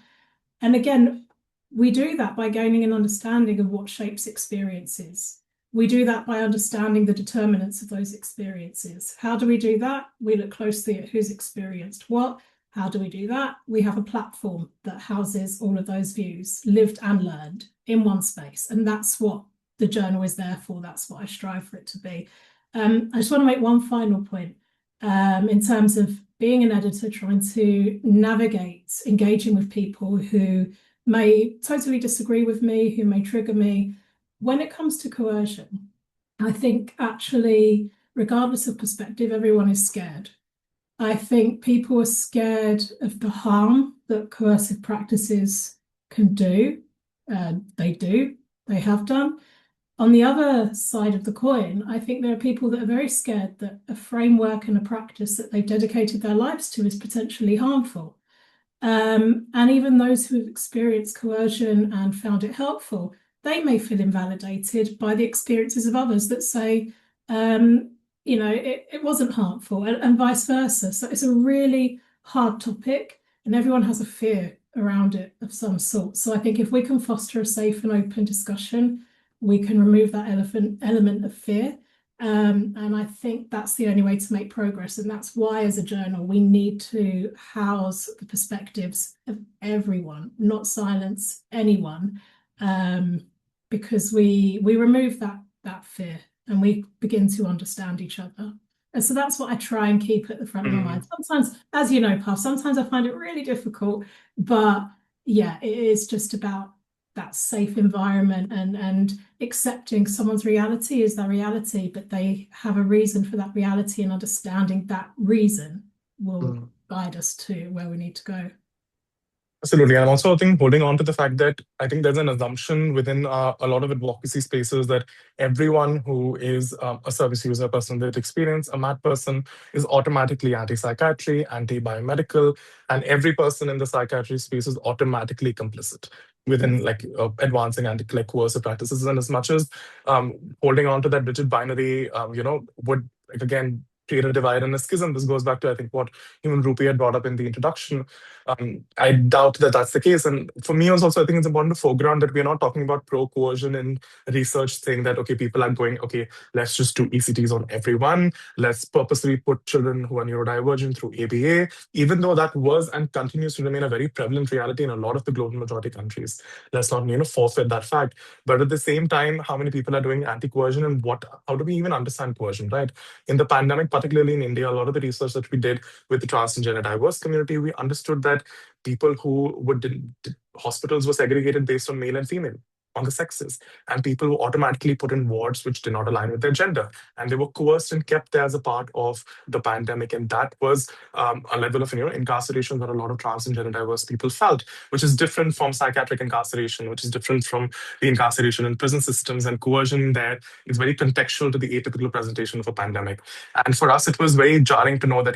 And again, we do that by gaining an understanding of what shapes experiences. We do that by understanding the determinants of those experiences. How do we do that? We look closely at who's experienced what. How do we do that? We have a platform that houses all of those views, lived and learned, in one space. And that's what the journal is there for. That's what I strive for it to be. I just want to make one final point in terms of being an editor, trying to navigate engaging with people who may totally disagree with me, who may trigger me. When it comes to coercion, I think actually, regardless of perspective, everyone is scared. I think people are scared of the harm that coercive practices can do. They have done. On the other side of the coin, I think there are people that are very scared that a framework and a practice that they've dedicated their lives to is potentially harmful. And even those who have experienced coercion and found it helpful, they may feel invalidated by the experiences of others that say, it wasn't harmful, and vice versa. So it's a really hard topic, and everyone has a fear around it of some sort. So I think if we can foster a safe and open discussion, we can remove that element of fear. And I think that's the only way to make progress. And that's why, as a journal, we need to house the perspectives of everyone, not silence anyone, because we remove that fear and we begin to understand each other. And so that's what I try and keep at the front of my mind. Sometimes, as you know, Puff, sometimes I find it really difficult, but yeah, it is just about that safe environment and accepting someone's reality is their reality, but they have a reason for that reality, and understanding that reason will guide us to where we need to go. Absolutely. And also, I think holding on to the fact that I think there's an assumption within a lot of advocacy spaces that everyone who is a service user, person with experience, a mad person, is automatically anti-psychiatry, anti-biomedical, and every person in the psychiatry space is automatically complicit within advancing anti-coercive practices. And as much as holding on to that rigid binary, would again create a divide and a schism. This goes back to, I think, what Human Rupi had brought up in the introduction. I doubt that that's the case. And for me also, I think it's important to foreground that we're not talking about pro-coercion in research saying that, okay, people are going, okay, let's just do ECTs on everyone. Let's purposely put children who are neurodivergent through ABA, even though that was and continues to remain a very prevalent reality in a lot of the global majority countries. Let's not, forfeit that fact. But at the same time, how many people are doing anti-coercion, and how do we even understand coercion, right? In the pandemic, particularly in India, a lot of the research that we did with the trans and gender diverse community, we understood that people who hospitals were segregated based on male and female, on the sexes, and people were automatically put in wards which did not align with their gender, and they were coerced and kept there as a part of the pandemic. And that was a level of incarceration that a lot of trans and gender diverse people felt, which is different from psychiatric incarceration, which is different from the incarceration in prison systems. And coercion there is very contextual to the atypical presentation of a pandemic. And for us, it was very jarring to know that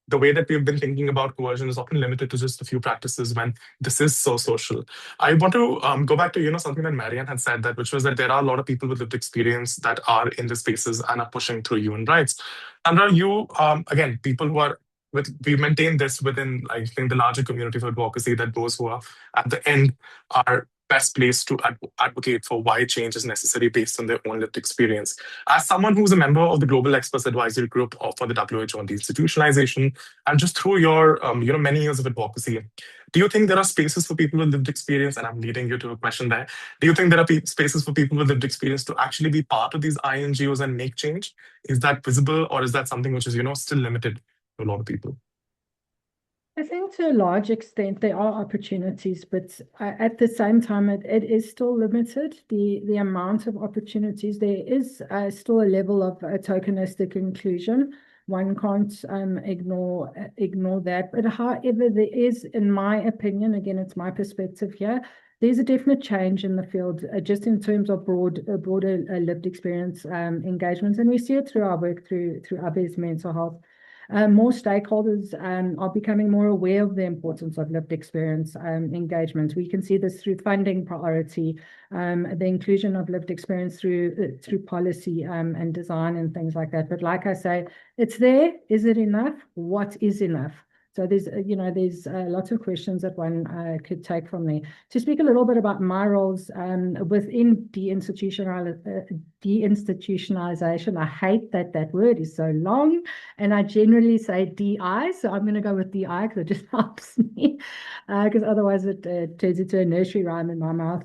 the way that we've been thinking about coercion is often limited to just a few practices when this is so social. I want to go back to something that Marianne had said, which was that there are a lot of people with lived experience that are in the spaces and are pushing through human rights. Sandra, you again, people who are we maintain this within, I think, the larger community of advocacy, that those who are at the end are best placed to advocate for why change is necessary based on their own lived experience. As someone who's a member of the Global Experts Advisory Group for the WHO on deinstitutionalization, and just through your many years of advocacy, do you think there are spaces for people with lived experience? And I'm leading you to a question there. Do you think there are spaces for people with lived experience to actually be part of these INGOs and make change? Is that visible, or is that something which is still limited to a lot of people? I think to a large extent there are opportunities, but at the same time it is still limited, the amount of opportunities. There is still a level of tokenistic inclusion. One can't ignore that. But however, there is, in my opinion, again, it's my perspective here, there's a definite change in the field, just in terms of broader lived experience engagements. And we see it through our work through aves mental health. More stakeholders are becoming more aware of the importance of lived experience engagement. We can see this through funding priority, the inclusion of lived experience through policy and design and things like that. But like I say, it's there. Is it enough? What is enough? So there's, there's lots of questions that one could take from there. To speak a little bit about my roles within deinstitutionalization, I hate that word is so long, and I generally say DI, so I'm going to go with DI because it just helps me, because otherwise it turns into a nursery rhyme in my mouth.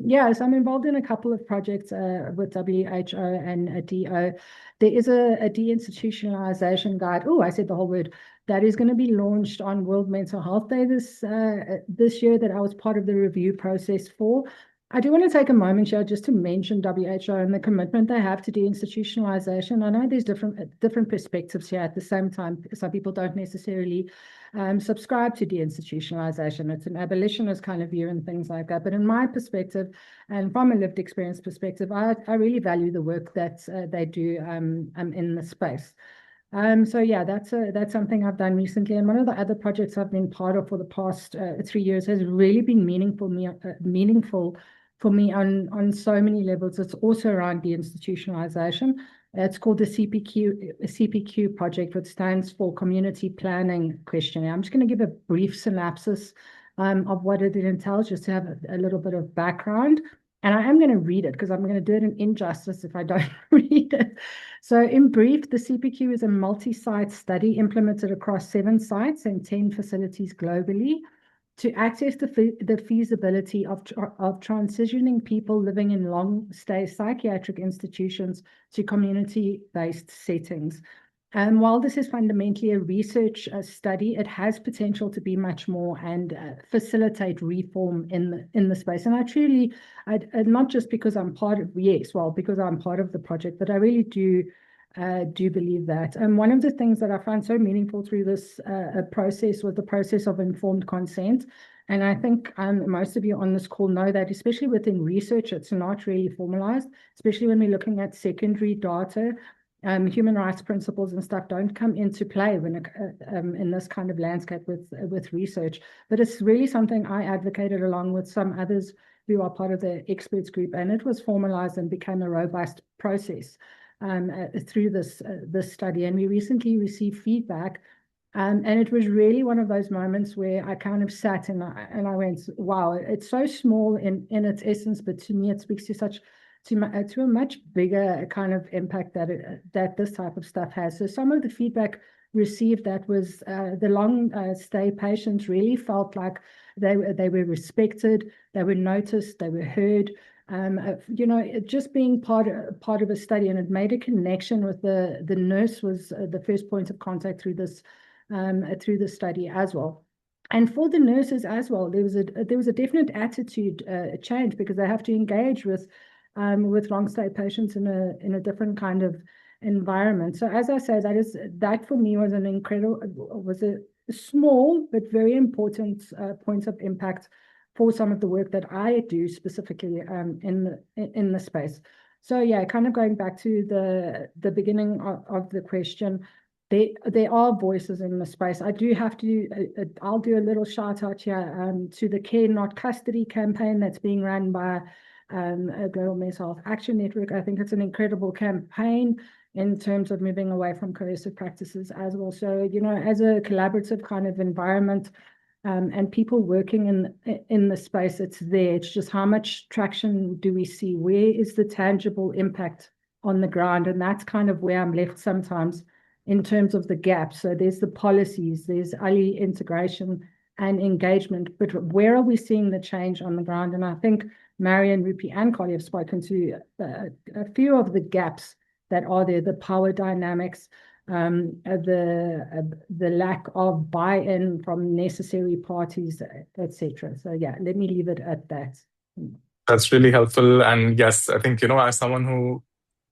Yeah, so I'm involved in a couple of projects with WHO and DO. There is a deinstitutionalization guide. Oh, I said the whole word. That is going to be launched on World Mental Health Day this year, that I was part of the review process for. I do want to take a moment here just to mention WHO and the commitment they have to deinstitutionalization. I know there's different perspectives here at the same time. Some people don't necessarily subscribe to deinstitutionalization. It's an abolitionist kind of view and things like that. But in my perspective, and from a lived experience perspective, I really value the work that they do in the space. So yeah, that's something I've done recently, and one of the other projects I've been part of for the past 3 years has really been meaningful for me on so many levels. It's also around deinstitutionalization. It's called the CPQ project, which stands for Community Planning Questionnaire. I'm just going to give a brief synopsis of what it entails, just to have a little bit of background. And I am going to read it because I'm going to do it an injustice if I don't read it. So in brief, the CPQ is a multi-site study implemented across 7 sites and 10 facilities globally to assess the feasibility of transitioning people living in long-stay psychiatric institutions to community-based settings. And while this is fundamentally a research study, it has potential to be much more and facilitate reform in the space. And I not just because I'm part of, because I'm part of the project, but I really do believe that. And one of the things that I found so meaningful through this process was the process of informed consent. And I think most of you on this call know that, especially within research, it's not really formalized, especially when we're looking at secondary data. Human rights principles and stuff don't come into play when in this kind of landscape with research. But it's really something I advocated along with some others who are part of the experts group, and it was formalized and became a robust process through this study. And we recently received feedback, and it was really one of those moments where I kind of sat and I went, wow, it's so small in its essence, but to me it speaks to a much bigger kind of impact that this type of stuff has. So some of the feedback received that was the long stay patients really felt like they were respected, they were noticed, they were heard. Just being part of a study, and it made a connection with the nurse was the first point of contact through this study as well. And for the nurses as well, there was a definite attitude change, because they have to engage with long stay patients in a different kind of environment. So as I say, that for me was a small but very important point of impact for some of the work that I do specifically in the space. So yeah, kind of going back to the beginning of the question, there are voices in the space. I do have to, I'll do a little shout out here to the Care Not Custody campaign that's being run by a Global Mental Health Action Network. I think it's an incredible campaign in terms of moving away from coercive practices as well. So, as a collaborative kind of environment and people working in the space, it's there. It's just how much traction do we see? Where is the tangible impact on the ground? And that's kind of where I'm left sometimes in terms of the gaps. So there's the policies, there's early integration and engagement, but where are we seeing the change on the ground? And I think Marian, Rupi, and Carly have spoken to a few of the gaps that are there, the power dynamics, the lack of buy-in from necessary parties, etc. So yeah, let me leave it at that. That's really helpful. And yes, I think, as someone who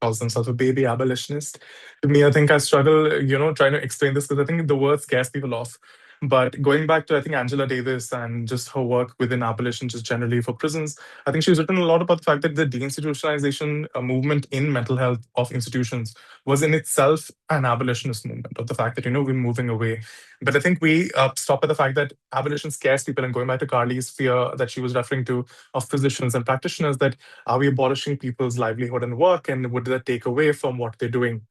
calls themselves a baby abolitionist, to me, I think I struggle, trying to explain this, because I think the word scares people off. But going back to, I think, Angela Davis and just her work within abolition, just generally for prisons, I think she's written a lot about the fact that the deinstitutionalization movement in mental health of institutions was in itself an abolitionist movement, of the fact that, we're moving away. But I think we stop at the fact that abolition scares people. And going back to Carly's fear that she was referring to of physicians and practitioners, that are we abolishing people's livelihood and work, and would that take away from what they're doing?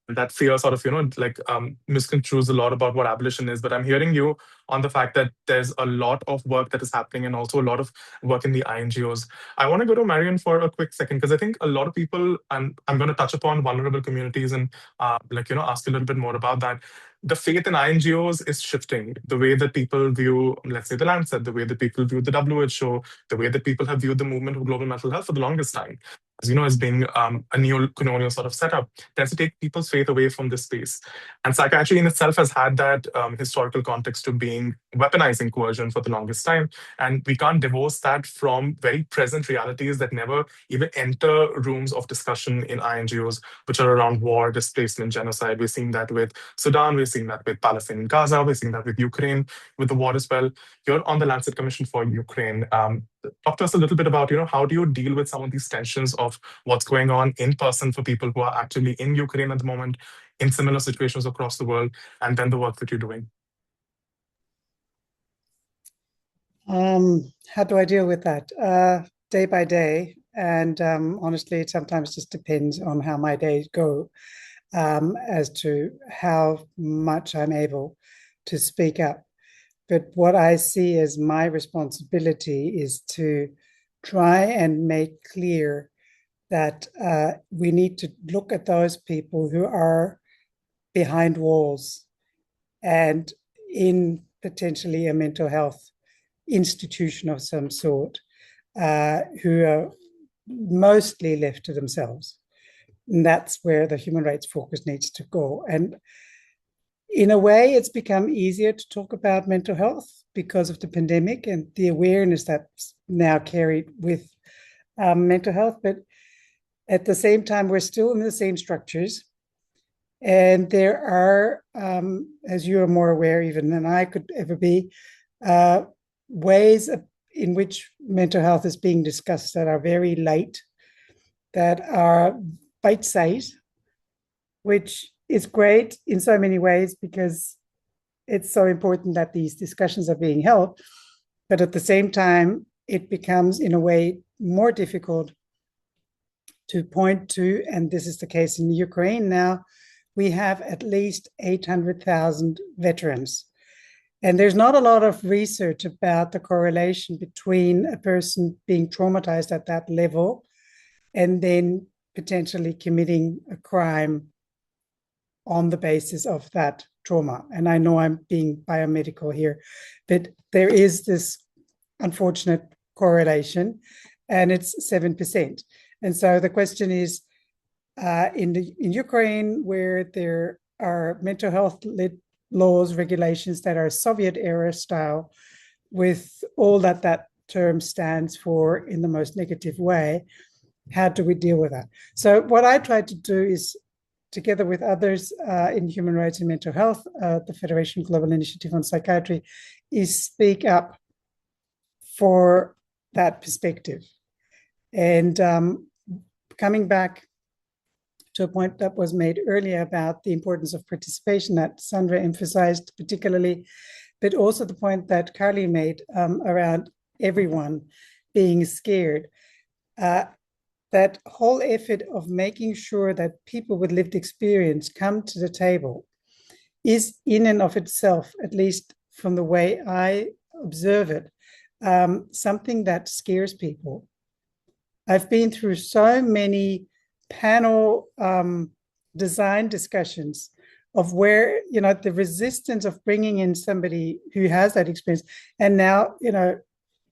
that fear sort of, misconstrues a lot about what abolition is. But I'm hearing you on the fact that there's a lot of work that is happening and also a lot of work in the INGOs. I want to go to Marion for a quick second, because I think a lot of people, and I'm going to touch upon vulnerable communities and ask a little bit more about that. The faith in INGOs is shifting. The way that people view, let's say, the Lancet, the way that people view the WHO, the way that people have viewed the movement of global mental health for the longest time, as being a neo-colonial sort of setup, tends to take people's faith away from this space. And psychiatry in itself has had that historical context to being weaponizing coercion for the longest time. And we can't divorce that from very present realities that never even enter rooms of discussion in INGOs, which are around war, displacement, genocide. We're seeing that with Sudan, we're seeing that with Palestine and Gaza, we're seeing that with Ukraine, with the war as well. You're on the Lancet Commission for Ukraine. Talk to us a little bit about, how do you deal with some of these tensions of what's going on in person for people who are actually in Ukraine at the moment, in similar situations across the world, and then the work that you're doing? How do I deal with that? Day by day. And honestly, it sometimes just depends on how my days go as to how much I'm able to speak up. But what I see as my responsibility is to try and make clear that we need to look at those people who are behind walls and in potentially a mental health institution of some sort, who are mostly left to themselves. And that's where the human rights focus needs to go. And in a way, it's become easier to talk about mental health because of the pandemic and the awareness that's now carried with mental health. But at the same time, we're still in the same structures. And there are, as you are more aware even than I could ever be, ways in which mental health is being discussed that are very light, that are bite-sized, which is great in so many ways because it's so important that these discussions are being held. But at the same time, it becomes, in a way, more difficult to point to, and this is the case in Ukraine now, we have at least 800,000 veterans. And there's not a lot of research about the correlation between a person being traumatized at that level and then potentially committing a crime on the basis of that trauma. And I know I'm being biomedical here, but there is this unfortunate correlation, and it's 7%. And so the question is, in Ukraine, where there are mental health laws, regulations that are Soviet era style, with all that term stands for in the most negative way, how do we deal with that? So what I try to do is, together with others in human rights and mental health, the Federation Global Initiative on Psychiatry, is speak up for that perspective. And coming back to a point that was made earlier about the importance of participation that Sandra emphasized particularly, but also the point that Carly made around everyone being scared. That whole effort of making sure that people with lived experience come to the table is in and of itself, at least from the way I observe it, something that scares people. I've been through so many panel design discussions of where, the resistance of bringing in somebody who has that experience. And now,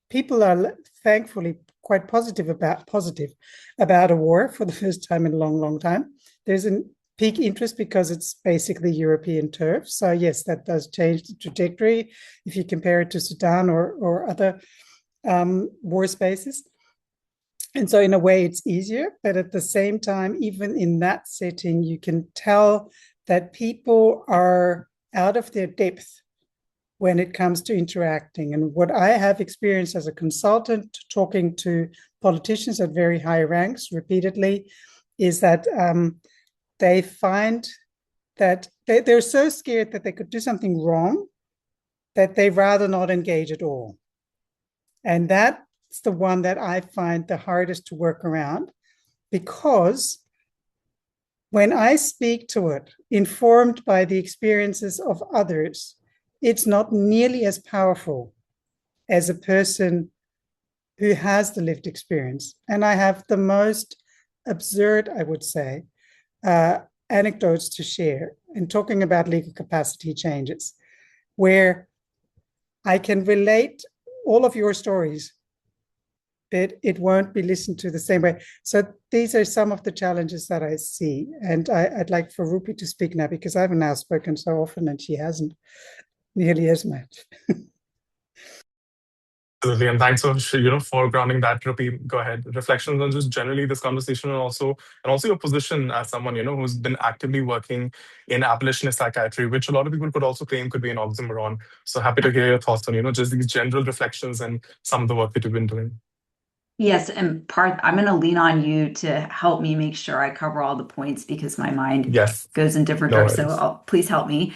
people are thankfully quite positive about a war for the first time in a long, long time. There's a peak interest because it's basically European turf. So yes, that does change the trajectory if you compare it to Sudan or other war spaces. And so in a way it's easier, but at the same time, even in that setting, you can tell that people are out of their depth when it comes to interacting. And what I have experienced as a consultant talking to politicians at very high ranks repeatedly is that they find that they're so scared that they could do something wrong that they rather not engage at all. And that's the one that I find the hardest to work around, because when I speak to it, informed by the experiences of others, it's not nearly as powerful as a person who has the lived experience. And I have the most absurd, I would say, anecdotes to share in talking about legal capacity changes, where I can relate all of your stories, but it won't be listened to the same way. So these are some of the challenges that I see. And I'd like for Rupi to speak now, because I haven't now spoken so often and she hasn't nearly as much. Absolutely, and thanks for foregrounding that, Rupi. Go ahead. Reflections on just generally this conversation, and also your position as someone who's been actively working in abolitionist psychiatry, which a lot of people could also claim could be an oxymoron. So happy to hear your thoughts on just these general reflections and some of the work that you've been doing. Yes, and Parth, I'm going to lean on you to help me make sure I cover all the points because my mind Yes, goes in different no directions. worries. So please help me.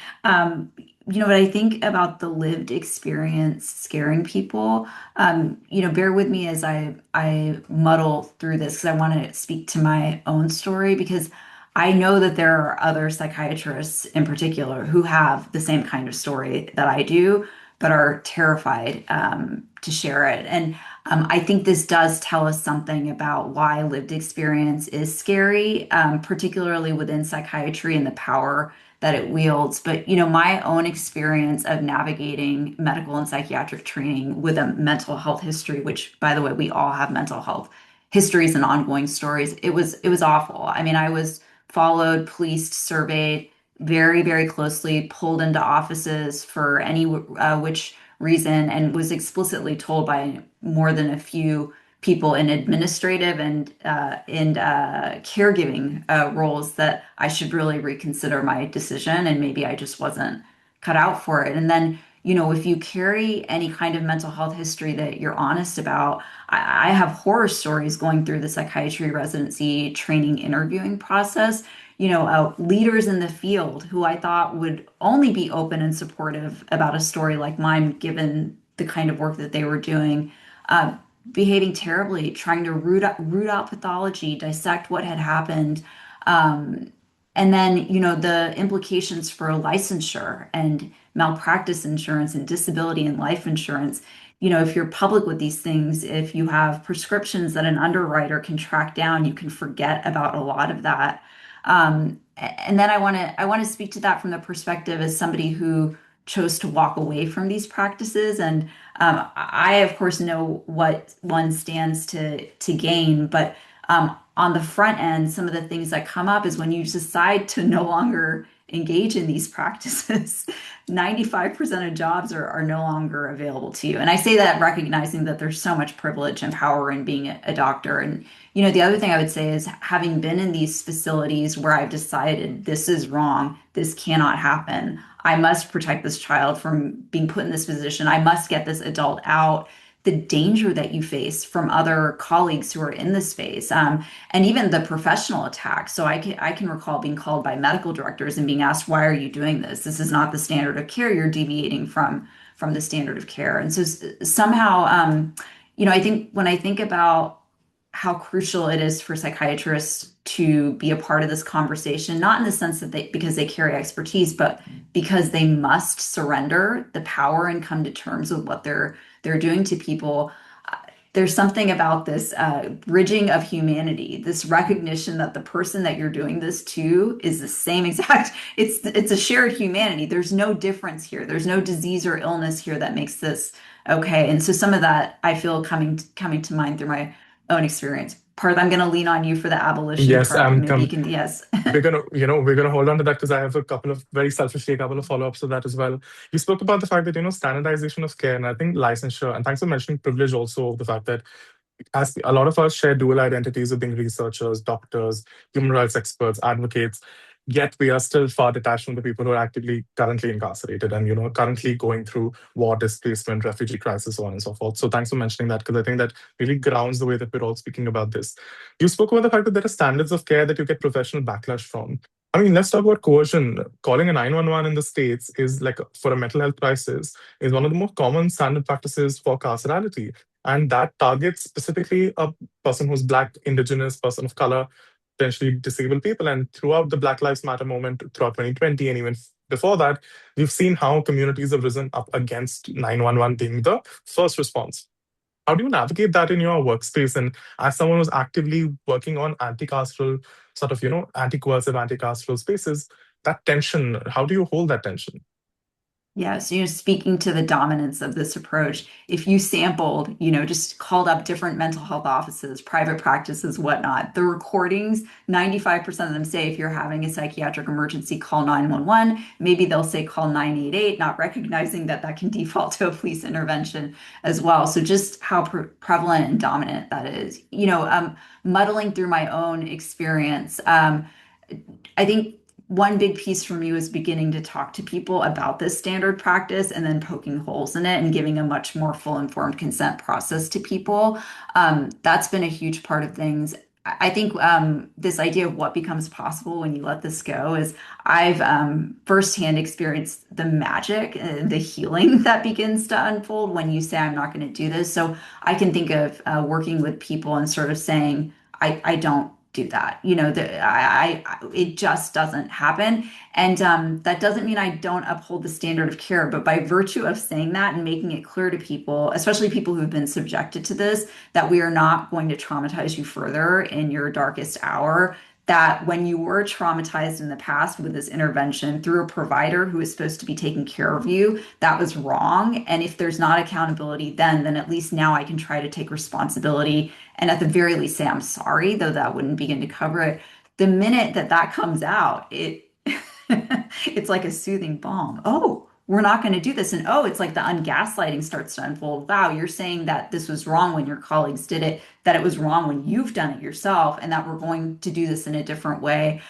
What I think about the lived experience scaring people, bear with me as I muddle through this because I want to speak to my own story, because I know that there are other psychiatrists in particular who have the same kind of story that I do, but are terrified to share it. And I think this does tell us something about why lived experience is scary, particularly within psychiatry and the power that it wields. But, my own experience of navigating medical and psychiatric training with a mental health history, which, by the way, we all have mental health histories and ongoing stories. It was awful. I mean, I was followed, policed, surveyed very, very closely, pulled into offices for any which reason, and was explicitly told by more than a few people in administrative and caregiving roles that I should really reconsider my decision, and maybe I just wasn't cut out for it. And then, if you carry any kind of mental health history that you're honest about, I have horror stories going through the psychiatry residency training interviewing process. Leaders in the field who I thought would only be open and supportive about a story like mine, given the kind of work that they were doing, behaving terribly, trying to root out pathology, dissect what had happened. And then, the implications for licensure and malpractice insurance and disability and life insurance. If you're public with these things, if you have prescriptions that an underwriter can track down, you can forget about a lot of that. And then I want to speak to that from the perspective as somebody who chose to walk away from these practices. And I, of course, know what one stands to gain, but on the front end, some of the things that come up is when you decide to no longer engage in these practices, 95% of jobs are no longer available to you. And I say that recognizing that there's so much privilege and power in being a doctor. And, the other thing I would say is, having been in these facilities where I've decided this is wrong, this cannot happen, I must protect this child from being put in this position, I must get this adult out, the danger that you face from other colleagues who are in this space, and even the professional attack. So I can recall being called by medical directors and being asked, why are you doing this? This is not the standard of care. You're deviating from the standard of care. And so somehow, I think when I think about how crucial it is for psychiatrists to be a part of this conversation, not in the sense that because they carry expertise, but because they must surrender the power and come to terms with what they're doing to people. There's something about this bridging of humanity, this recognition that the person that you're doing this to is the same exact, it's a shared humanity. There's no difference here. There's no disease or illness here that makes this okay. And so some of that I feel coming to mind through my own experience. Parth, I'm going to lean on you for the abolition Yes, part, but maybe you can, yes. we're gonna hold on to that because I have a couple of follow-ups to that as well. You spoke about the fact that standardization of care, and I think licensure, and thanks for mentioning privilege also, the fact that as a lot of us share dual identities of being researchers, doctors, human rights experts, advocates, yet we are still far detached from the people who are actively currently incarcerated and currently going through war, displacement, refugee crisis, so on and so forth. So thanks for mentioning that, because I think that really grounds the way that we're all speaking about this. You spoke about the fact that there are standards of care that you get professional backlash from. I mean, let's talk about coercion. Calling a 911 in the States is like, for a mental health crisis, is one of the most common standard practices for carcerality. And that targets specifically a person who's Black, Indigenous, person of color. potentially disabled people. And throughout the Black Lives Matter movement, throughout 2020, and even before that, we've seen how communities have risen up against 911 being the first response. How do you navigate that in your workspace? And as someone who's actively working on anti-carceral, sort of, anti-coercive, anti-carceral spaces, that tension, how do you hold that tension? Yeah, so speaking to the dominance of this approach, if you sampled, just called up different mental health offices, private practices, whatnot, the recordings, 95% of them say if you're having a psychiatric emergency, call 911. Maybe they'll say call 988, not recognizing that that can default to a police intervention as well. So just how prevalent and dominant that is. Muddling through my own experience, I think one big piece for me was beginning to talk to people about this standard practice and then poking holes in it and giving a much more full informed consent process to people. That's been a huge part of things. I think this idea of what becomes possible when you let this go is I've firsthand experienced the magic and the healing that begins to unfold when you say, I'm not going to do this. So I can think of working with people and sort of saying, I don't do that. It just doesn't happen. And that doesn't mean I don't uphold the standard of care, but by virtue of saying that and making it clear to people, especially people who've been subjected to this, that we are not going to traumatize you further in your darkest hour, that when you were traumatized in the past with this intervention through a provider who is supposed to be taking care of you, that was wrong. And if there's not accountability then at least now I can try to take responsibility and at the very least say I'm sorry, though that wouldn't begin to cover it. The minute that comes out, it's like a soothing balm. Oh, we're not going to do this. And it's like the ungaslighting starts to unfold. Wow, you're saying that this was wrong when your colleagues did it, that it was wrong when you've done it yourself, and that we're going to do this in a different way.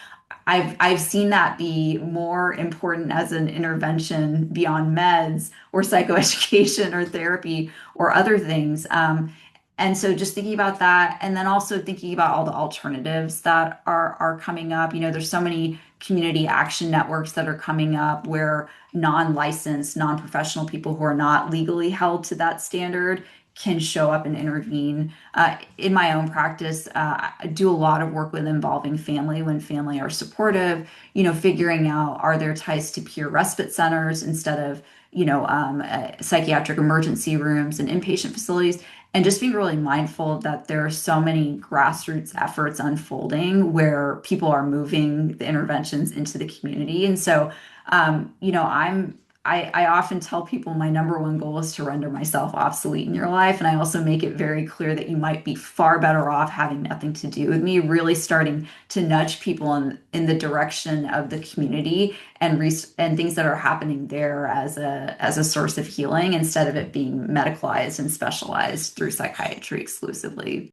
I've seen that be more important as an intervention beyond meds or psychoeducation or therapy or other things. And so just thinking about that, and then also thinking about all the alternatives that are coming up. There's so many community action networks that are coming up where non-licensed, non-professional people who are not legally held to that standard can show up and intervene. In my own practice, I do a lot of work with involving family when family are supportive, figuring out are there ties to peer respite centers instead of, psychiatric emergency rooms and inpatient facilities. And just being really mindful that there are so many grassroots efforts unfolding where people are moving the interventions into the community. And so, I often tell people my number one goal is to render myself obsolete in your life. And I also make it very clear that you might be far better off having nothing to do with me, really starting to nudge people in the direction of the community and things that are happening there as a source of healing instead of it being medicalized and specialized through psychiatry exclusively.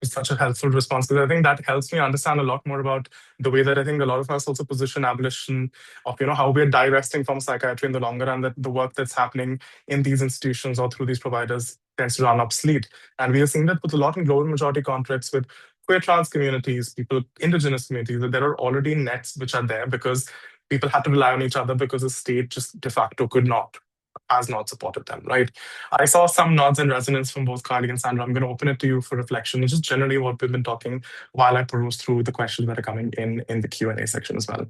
It's such a helpful response, because I think that helps me understand a lot more about the way that I think a lot of us also position abolition of, how we're divesting from psychiatry in the longer run, that the work that's happening in these institutions or through these providers tends to run obsolete. And we are seeing that with a lot in global majority contracts with queer trans communities, people, indigenous communities, that there are already nets which are there because people had to rely on each other because the state just de facto has not supported them, right? I saw some nods and resonance from both Carly and Sandra. I'm going to open it to you for reflection. It's just generally what we've been talking while I peruse through the questions that are coming in the Q&A section as well.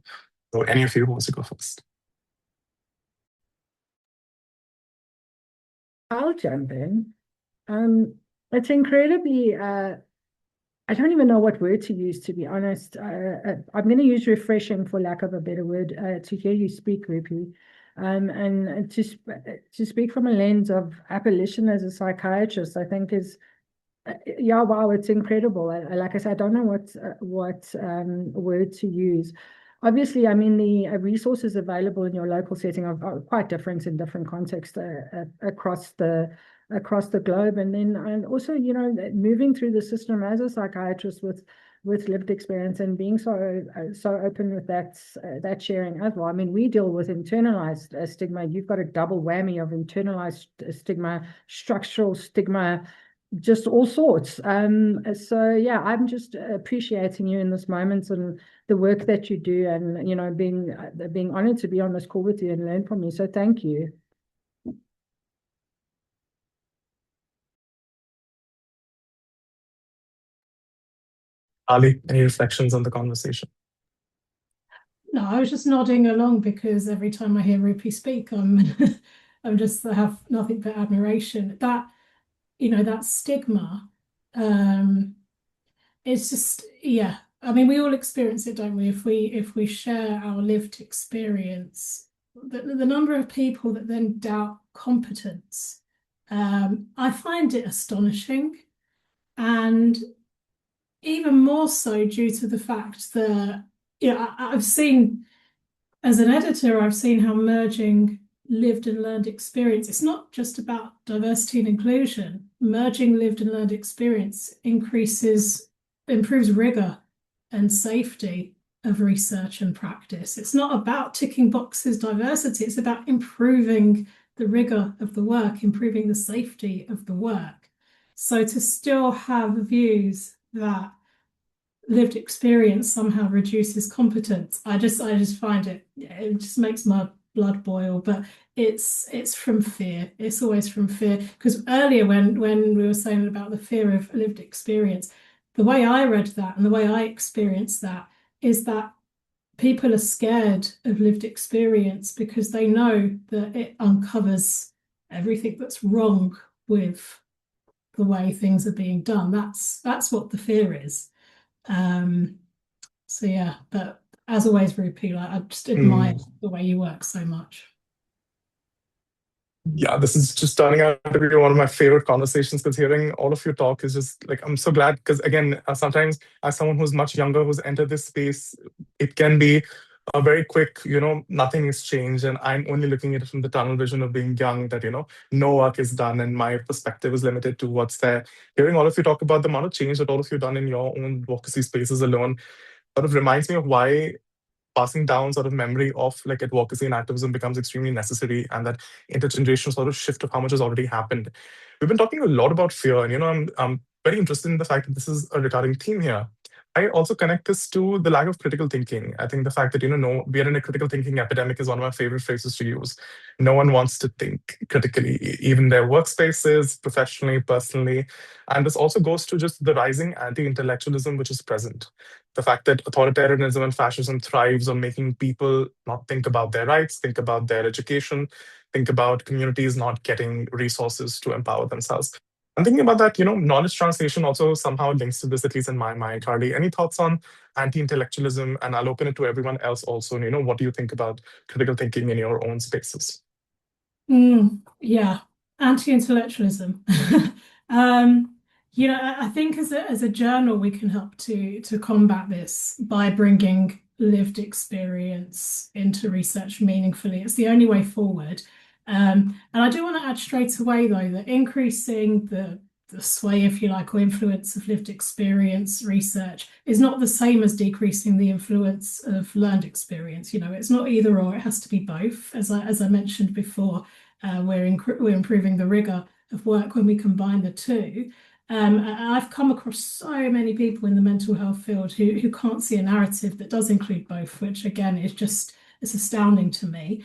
So any of you who wants to go first? I'll jump in. It's incredibly, I don't even know what word to use, to be honest. I'm going to use refreshing, for lack of a better word, to hear you speak, Rupi. And to speak from a lens of abolition as a psychiatrist, I think is, yeah, wow, it's incredible. Like I said, I don't know what word to use. Obviously, I mean, the resources available in your local setting are quite different in different contexts across the globe. And also, moving through the system as a psychiatrist with lived experience and being so open with that sharing as well. I mean, we deal with internalized stigma. You've got a double whammy of internalized stigma, structural stigma, just all sorts. So yeah, I'm just appreciating you in this moment and the work that you do, and being honored to be on this call with you and learn from you. So thank you. Ali, any reflections on the conversation? No, I was just nodding along because every time I hear Rupi speak, I'm just, I have nothing but admiration. That, that stigma, it's just, yeah. I mean, we all experience it, don't we? If we share our lived experience, the number of people that then doubt competence, I find it astonishing, and even more so due to the fact that, I've seen, as an editor, I've seen how merging lived and learned experience, it's not just about diversity and inclusion. Merging lived and learned experience improves rigor and safety of research and practice. It's not about ticking boxes diversity, it's about improving the rigor of the work, improving the safety of the work. So to still have views that lived experience somehow reduces competence, I just find it just makes my blood boil. But it's from fear. It's always from fear. Because earlier when we were saying about the fear of lived experience, the way I read that and the way I experienced that is that people are scared of lived experience because they know that it uncovers everything that's wrong with the way things are being done. That's what the fear is. So yeah, but as always, Rupi, I just admire the way you work so much. Yeah, this is just turning out to be one of my favorite conversations, because hearing all of you talk is just like, I'm so glad, because again, sometimes as someone who's much younger, who's entered this space, it can be a very quick, nothing has changed. And I'm only looking at it from the tunnel vision of being young, that, no work is done and my perspective is limited to what's there. Hearing all of you talk about the amount of change that all of you done in your own advocacy spaces alone sort of reminds me of why passing down sort of memory of like advocacy and activism becomes extremely necessary, and that intergenerational sort of shift of how much has already happened. We've been talking a lot about fear, and I'm very interested in the fact that this is a recurring theme here. I also connect this to the lack of critical thinking. I think the fact that, no, we are in a critical thinking epidemic is one of my favorite phrases to use. No one wants to think critically, even their workspaces, professionally, personally. And this also goes to just the rising anti-intellectualism which is present. The fact that authoritarianism and fascism thrives on making people not think about their rights, think about their education, think about communities not getting resources to empower themselves. I'm thinking about that, knowledge translation also somehow links to this, at least in my mind. Carly, any thoughts on anti-intellectualism? And I'll open it to everyone else also. And, what do you think about critical thinking in your own spaces? Yeah, anti-intellectualism. I think as a journal, we can help to combat this by bringing lived experience into research meaningfully. It's the only way forward. And I do want to add straight away, though, that increasing the sway, if you like, or influence of lived experience research is not the same as decreasing the influence of learned experience. It's not either or, it has to be both. As I mentioned before, we're improving the rigor of work when we combine the two. I've come across so many people in the mental health field who can't see a narrative that does include both, which again is it's astounding to me.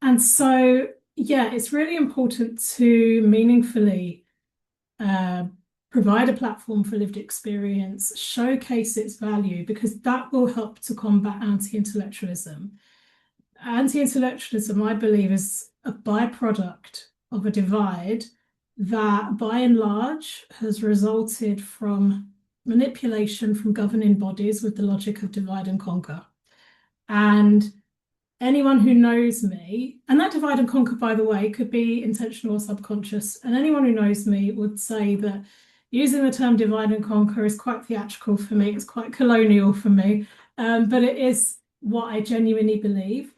And so, yeah, it's really important to meaningfully provide a platform for lived experience, showcase its value, because that will help to combat anti-intellectualism. Anti-intellectualism, I believe, is a byproduct of a divide that, by and large, has resulted from manipulation from governing bodies with the logic of divide and conquer. And anyone who knows me, and that divide and conquer, by the way, could be intentional or subconscious, and anyone who knows me would say that using the term divide and conquer is quite theatrical for me, it's quite colonial for me, but it is what I genuinely believe.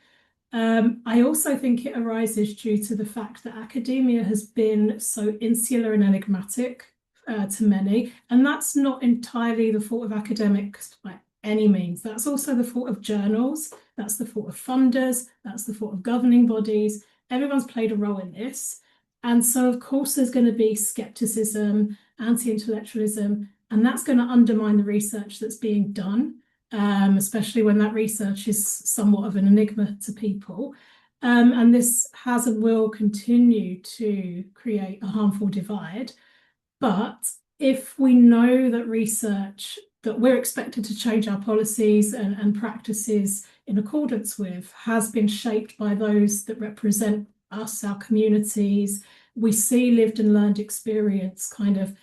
I also think it arises due to the fact that academia has been so insular and enigmatic to many, and that's not entirely the fault of academics by any means. That's also the fault of journals, that's the fault of funders, that's the fault of governing bodies. Everyone's played a role in this. And so, of course, there's going to be skepticism, anti-intellectualism, and that's going to undermine the research that's being done. Especially when that research is somewhat of an enigma to people. And this has and will continue to create a harmful divide. But if we know that research that we're expected to change our policies and practices in accordance with has been shaped by those that represent us, our communities, we see lived and learned experience kind of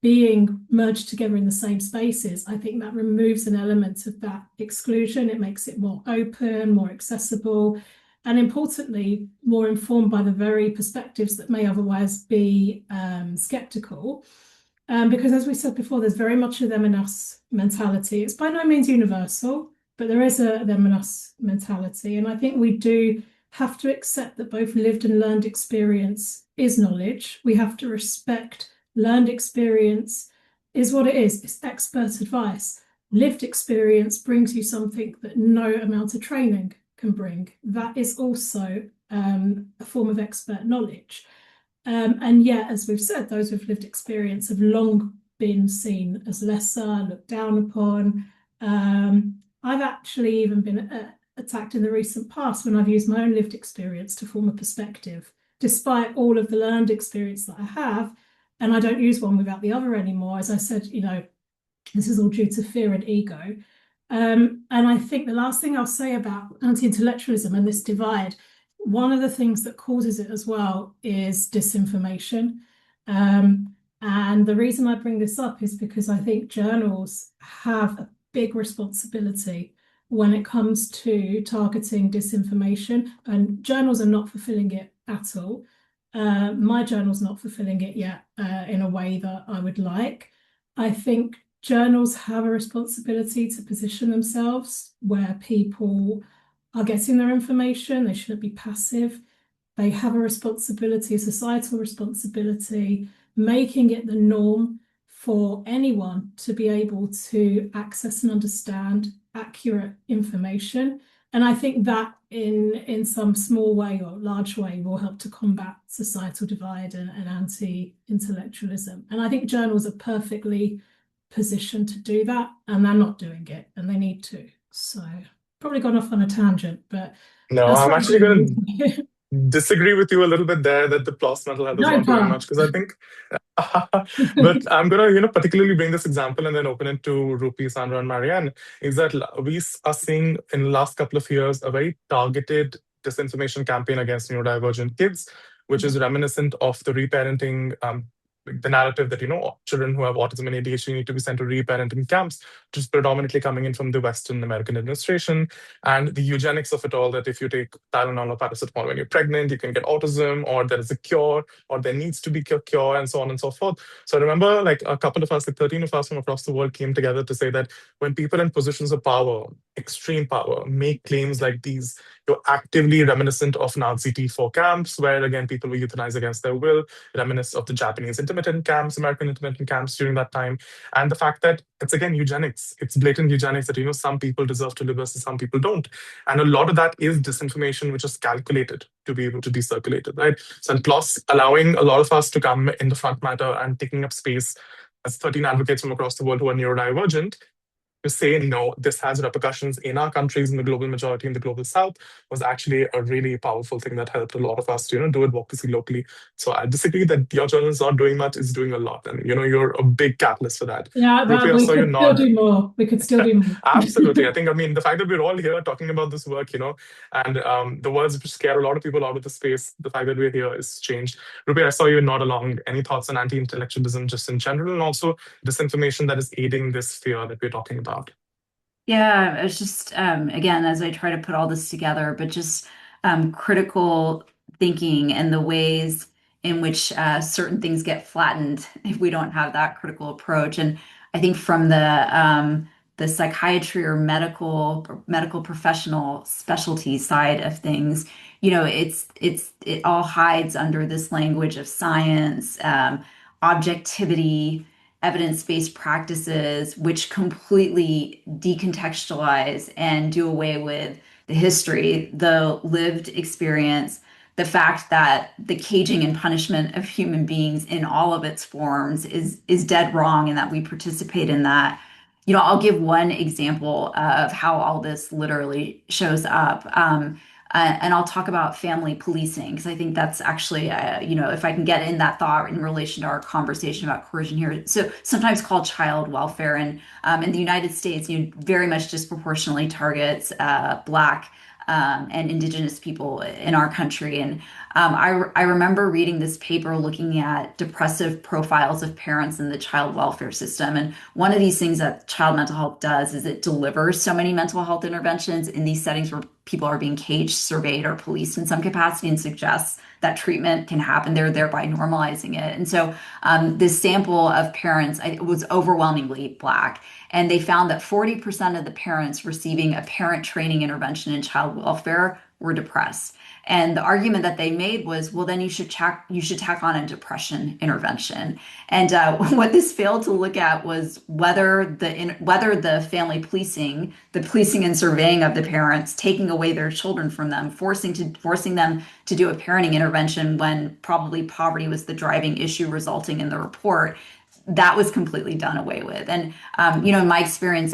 being merged together in the same spaces, I think that removes an element of that exclusion. It makes it more open, more accessible, and importantly, more informed by the very perspectives that may otherwise be skeptical. Because as we said before, there's very much a them and us mentality. It's by no means universal, but there is a them and us mentality. And I think we do have to accept that both lived and learned experience is knowledge. We have to respect learned experience is what it is. It's expert advice. Lived experience brings you something that no amount of training can bring. That is also a form of expert knowledge. And yet, as we've said, those with lived experience have long been seen as lesser, looked down upon. I've actually even been attacked in the recent past when I've used my own lived experience to form a perspective, despite all of the learned experience that I have. And I don't use one without the other anymore. As I said, this is all due to fear and ego. And I think the last thing I'll say about anti-intellectualism and this divide, one of the things that causes it as well is disinformation. And the reason I bring this up is because I think journals have a big responsibility when it comes to targeting disinformation, and journals are not fulfilling it at all. My journal's not fulfilling it yet in a way that I would like. I think journals have a responsibility to position themselves where people are getting their information. They shouldn't be passive. They have a responsibility, a societal responsibility, making it the norm for anyone to be able to access and understand accurate information. And I think that in some small way or large way will help to combat societal divide and anti-intellectualism. And I think journals are perfectly positioned to do that, and they're not doing it, and they need to. So probably gone off on a tangent, but No, I'm actually going to disagree with you a little bit there that the PLOS mental health is not doing much, because I think but I'm going to, particularly bring this example and then open it to Rupi, Sandra, and Marianne, is that we are seeing in the last couple of years a very targeted disinformation campaign against neurodivergent kids, which is reminiscent of the reparenting, the narrative that, children who have autism and ADHD need to be sent to reparenting camps, which is predominantly coming in from the Western American administration, and the eugenics of it all, that if you take Tylenol or paracetamol when you're pregnant, you can get autism, or there is a cure, or there needs to be a cure, and so on and so forth. So I remember a couple of us, 13 of us from across the world came together to say that when people in positions of power, extreme power, make claims like these, you're actively reminiscent of Nazi T4 camps, where again, people were euthanized against their will, reminiscent of the Japanese intermittent camps, American intermittent camps during that time. And the fact that it's again eugenics, it's blatant eugenics that, some people deserve to live versus some people don't. And a lot of that is disinformation, which is calculated to be able to be circulated, right? So, and plus allowing a lot of us to come in the front matter and taking up space as 13 advocates from across the world who are neurodivergent, to say, no, this has repercussions in our countries, in the global majority, in the global south, was actually a really powerful thing that helped a lot of us to, do advocacy locally. So I disagree that your journal is not doing much, it's doing a lot. And, you're a big catalyst for that. Yeah, but we could still do more. We could still do more. Absolutely. I think, the fact that we're all here talking about this work, and the words which scare a lot of people out of the space, the fact that we're here is changed. Rupi, I saw you nod along. Any thoughts on anti-intellectualism just in general, and also disinformation that is aiding this fear that we're talking about? Yeah, it's just, again, as I try to put all this together, but just critical thinking and the ways in which certain things get flattened if we don't have that critical approach. And I think from the psychiatry or medical professional specialty side of things, it all hides under this language of science, objectivity, evidence-based practices, which completely decontextualize and do away with the history, the lived experience, the fact that the caging and punishment of human beings in all of its forms is dead wrong, and that we participate in that. I'll give one example of how all this literally shows up. And I'll talk about family policing because I think that's actually, if I can get in that thought in relation to our conversation about coercion here. So sometimes called child welfare, and in the United States, very much disproportionately targets Black and Indigenous people in our country. And I remember reading this paper looking at depressive profiles of parents in the child welfare system. And one of these things that child mental health does is it delivers so many mental health interventions in these settings where people are being caged, surveyed, or policed in some capacity, and suggests that treatment can happen there, thereby normalizing it. And so this sample of parents was overwhelmingly Black. And they found that 40% of the parents receiving a parent training intervention in child welfare were depressed. And the argument that they made was, well, then you should tack on a depression intervention. And what this failed to look at was whether the family policing, the policing and surveying of the parents, taking away their children from them, forcing them to do a parenting intervention when probably poverty was the driving issue resulting in the report, that was completely done away with. And, in my experience,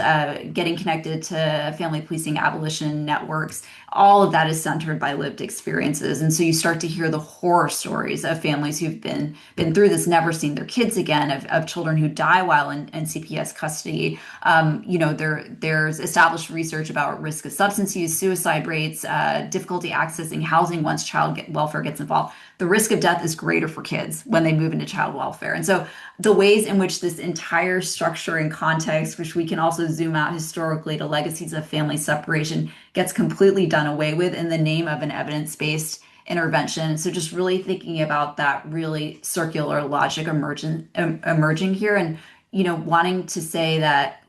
getting connected to family policing abolition networks, all of that is centered by lived experiences. And so you start to hear the horror stories of families who've been through this, never seen their kids again, of children who die while in CPS custody. There's established research about risk of substance use, suicide rates, difficulty accessing housing once child welfare gets involved. The risk of death is greater for kids when they move into child welfare. And so the ways in which this entire structure and context, which we can also zoom out historically to legacies of family separation, gets completely done away with in the name of an evidence-based intervention. So just really thinking about that really circular logic emerging here, and wanting to say that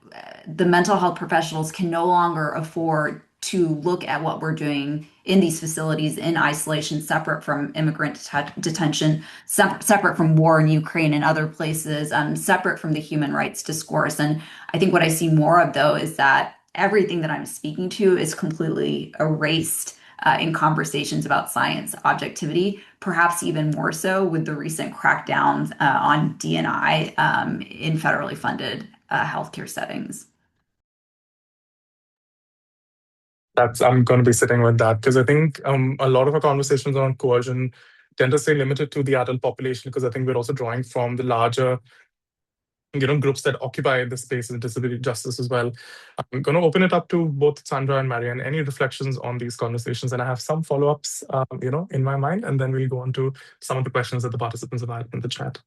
the mental health professionals can no longer afford to look at what we're doing in these facilities in isolation, separate from immigrant detention, separate from war in Ukraine and other places, separate from the human rights discourse. And I think what I see more of, though, is that everything that I'm speaking to is completely erased in conversations about science objectivity, perhaps even more so with the recent crackdowns on D&I in federally funded healthcare settings. I'm going to be sitting with that because I think a lot of our conversations on coercion tend to stay limited to the adult population, because I think we're also drawing from the larger groups that occupy the space in disability justice as well. I'm going to open it up to both Sandra and Marianne. Any reflections on these conversations? And I have some follow-ups, in my mind, and then we'll go on to some of the questions that the participants have had in the chat.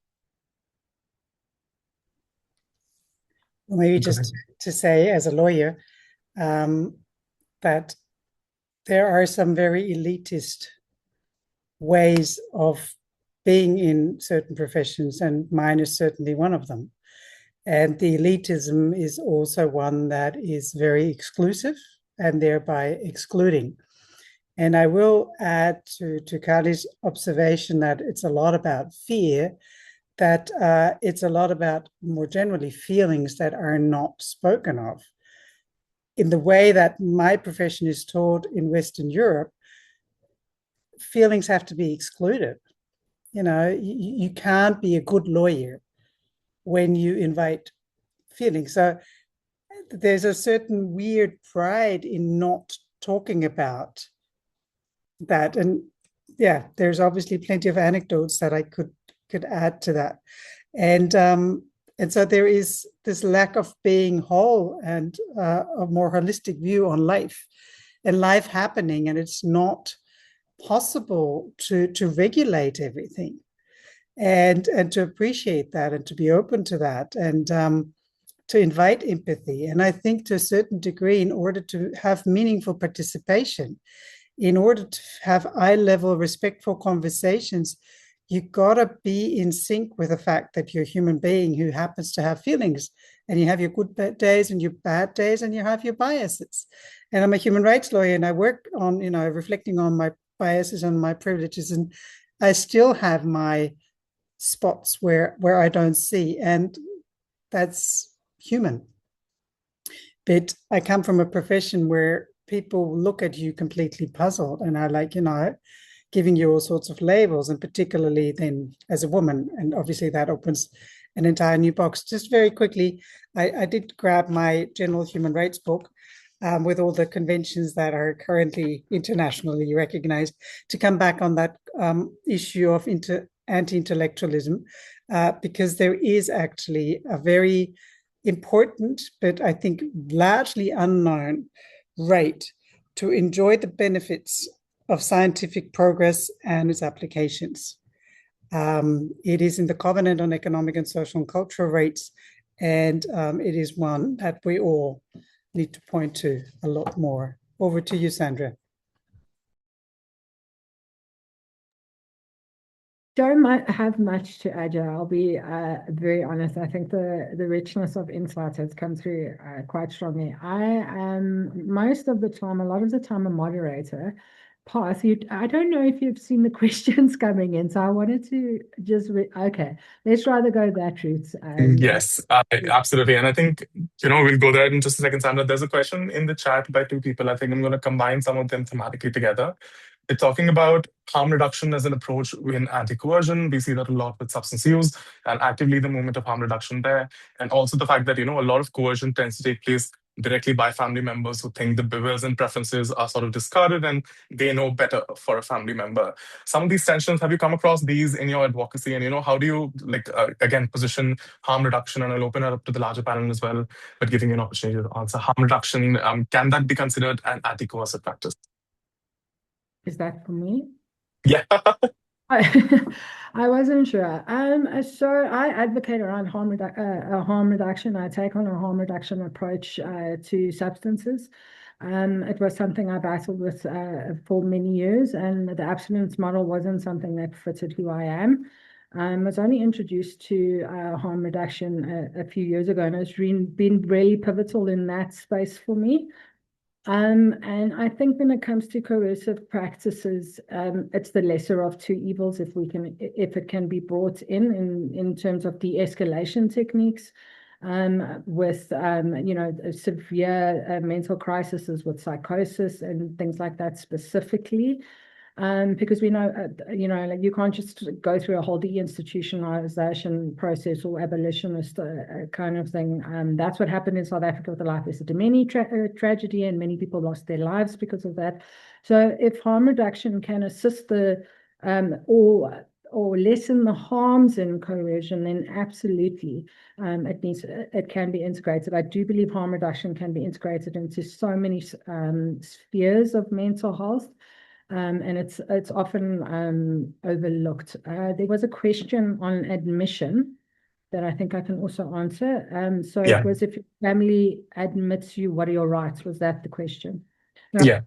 Well, maybe just to say, as a lawyer, that there are some very elitist ways of being in certain professions, and mine is certainly one of them. And the elitism is also one that is very exclusive and thereby excluding. And I will add to Kali's observation that it's a lot about fear, that it's a lot about, more generally, feelings that are not spoken of. In the way that my profession is taught in Western Europe, feelings have to be excluded. You can't be a good lawyer when you invite feelings. So there's a certain weird pride in not talking about that. And yeah, there's obviously plenty of anecdotes that I could add to that. And so there is this lack of being whole and a more holistic view on life and life happening. And it's not possible to regulate everything, and to appreciate that, and to be open to that, and to invite empathy. And I think, to a certain degree, in order to have meaningful participation, in order to have eye-level, respectful conversations, you gotta be in sync with the fact that you're a human being who happens to have feelings, and you have your good days and your bad days, and you have your biases. And I'm a human rights lawyer, and I work on, reflecting on my biases and my privileges, and I still have my spots where I don't see, and that's human. But I come from a profession where people look at you completely puzzled and are like, giving you all sorts of labels, and particularly then as a woman, and obviously that opens an entire new box. Just very quickly, I did grab my general human rights book, with all the conventions that are currently internationally recognized, to come back on that issue of anti-intellectualism, because there is actually a very important, but I think largely unknown rate to enjoy the benefits of scientific progress and its applications. It is in the Covenant on Economic and Social and Cultural Rights, and it is one that we all need to point to a lot more. Over to you, Sandra. Don't have much to add. I'll be very honest. I think the richness of insight has come through quite strongly. I am most of the time, a lot of the time, a moderator. Path, I don't know if you've seen the questions coming in, so I wanted to just okay. Let's rather go that route. Yes, absolutely. And I think, we'll go there in just a second, Sandra. There's a question in the chat by two people. I think I'm going to combine some of them thematically together. They're talking about harm reduction as an approach in anti-coercion. We see that a lot with substance use and actively the movement of harm reduction there. And also the fact that, a lot of coercion tends to take place directly by family members who think the wills and preferences are sort of discarded and they know better for a family member. Some of these tensions, have you come across these in your advocacy? And, how do you, again, position harm reduction? And I'll open it up to the larger panel as well, but giving you an opportunity to answer. Harm reduction, can that be considered an anti-coercive practice? Is that for me? Yeah. I wasn't sure. So I advocate around harm reduction. I take on a harm reduction approach to substances. It was something I battled with for many years, and the abstinence model wasn't something that fitted who I am. I was only introduced to harm reduction a few years ago, and it's been really pivotal in that space for me. And I think when it comes to coercive practices, it's the lesser of two evils if it can be brought in terms of de-escalation techniques, with severe mental crises with psychosis and things like that specifically. Because we know, like you can't just go through a whole deinstitutionalization process or abolitionist kind of thing. That's what happened in South Africa with the Life Esidimeni tragedy, and many people lost their lives because of that. So if harm reduction can assist or lessen the harms in coercion, then absolutely it can be integrated. I do believe harm reduction can be integrated into so many spheres of mental health. And it's often overlooked. There was a question on admission that I think I can also answer. So Yeah. It was, if your family admits you, what are your rights? Was that the question? No. Yeah.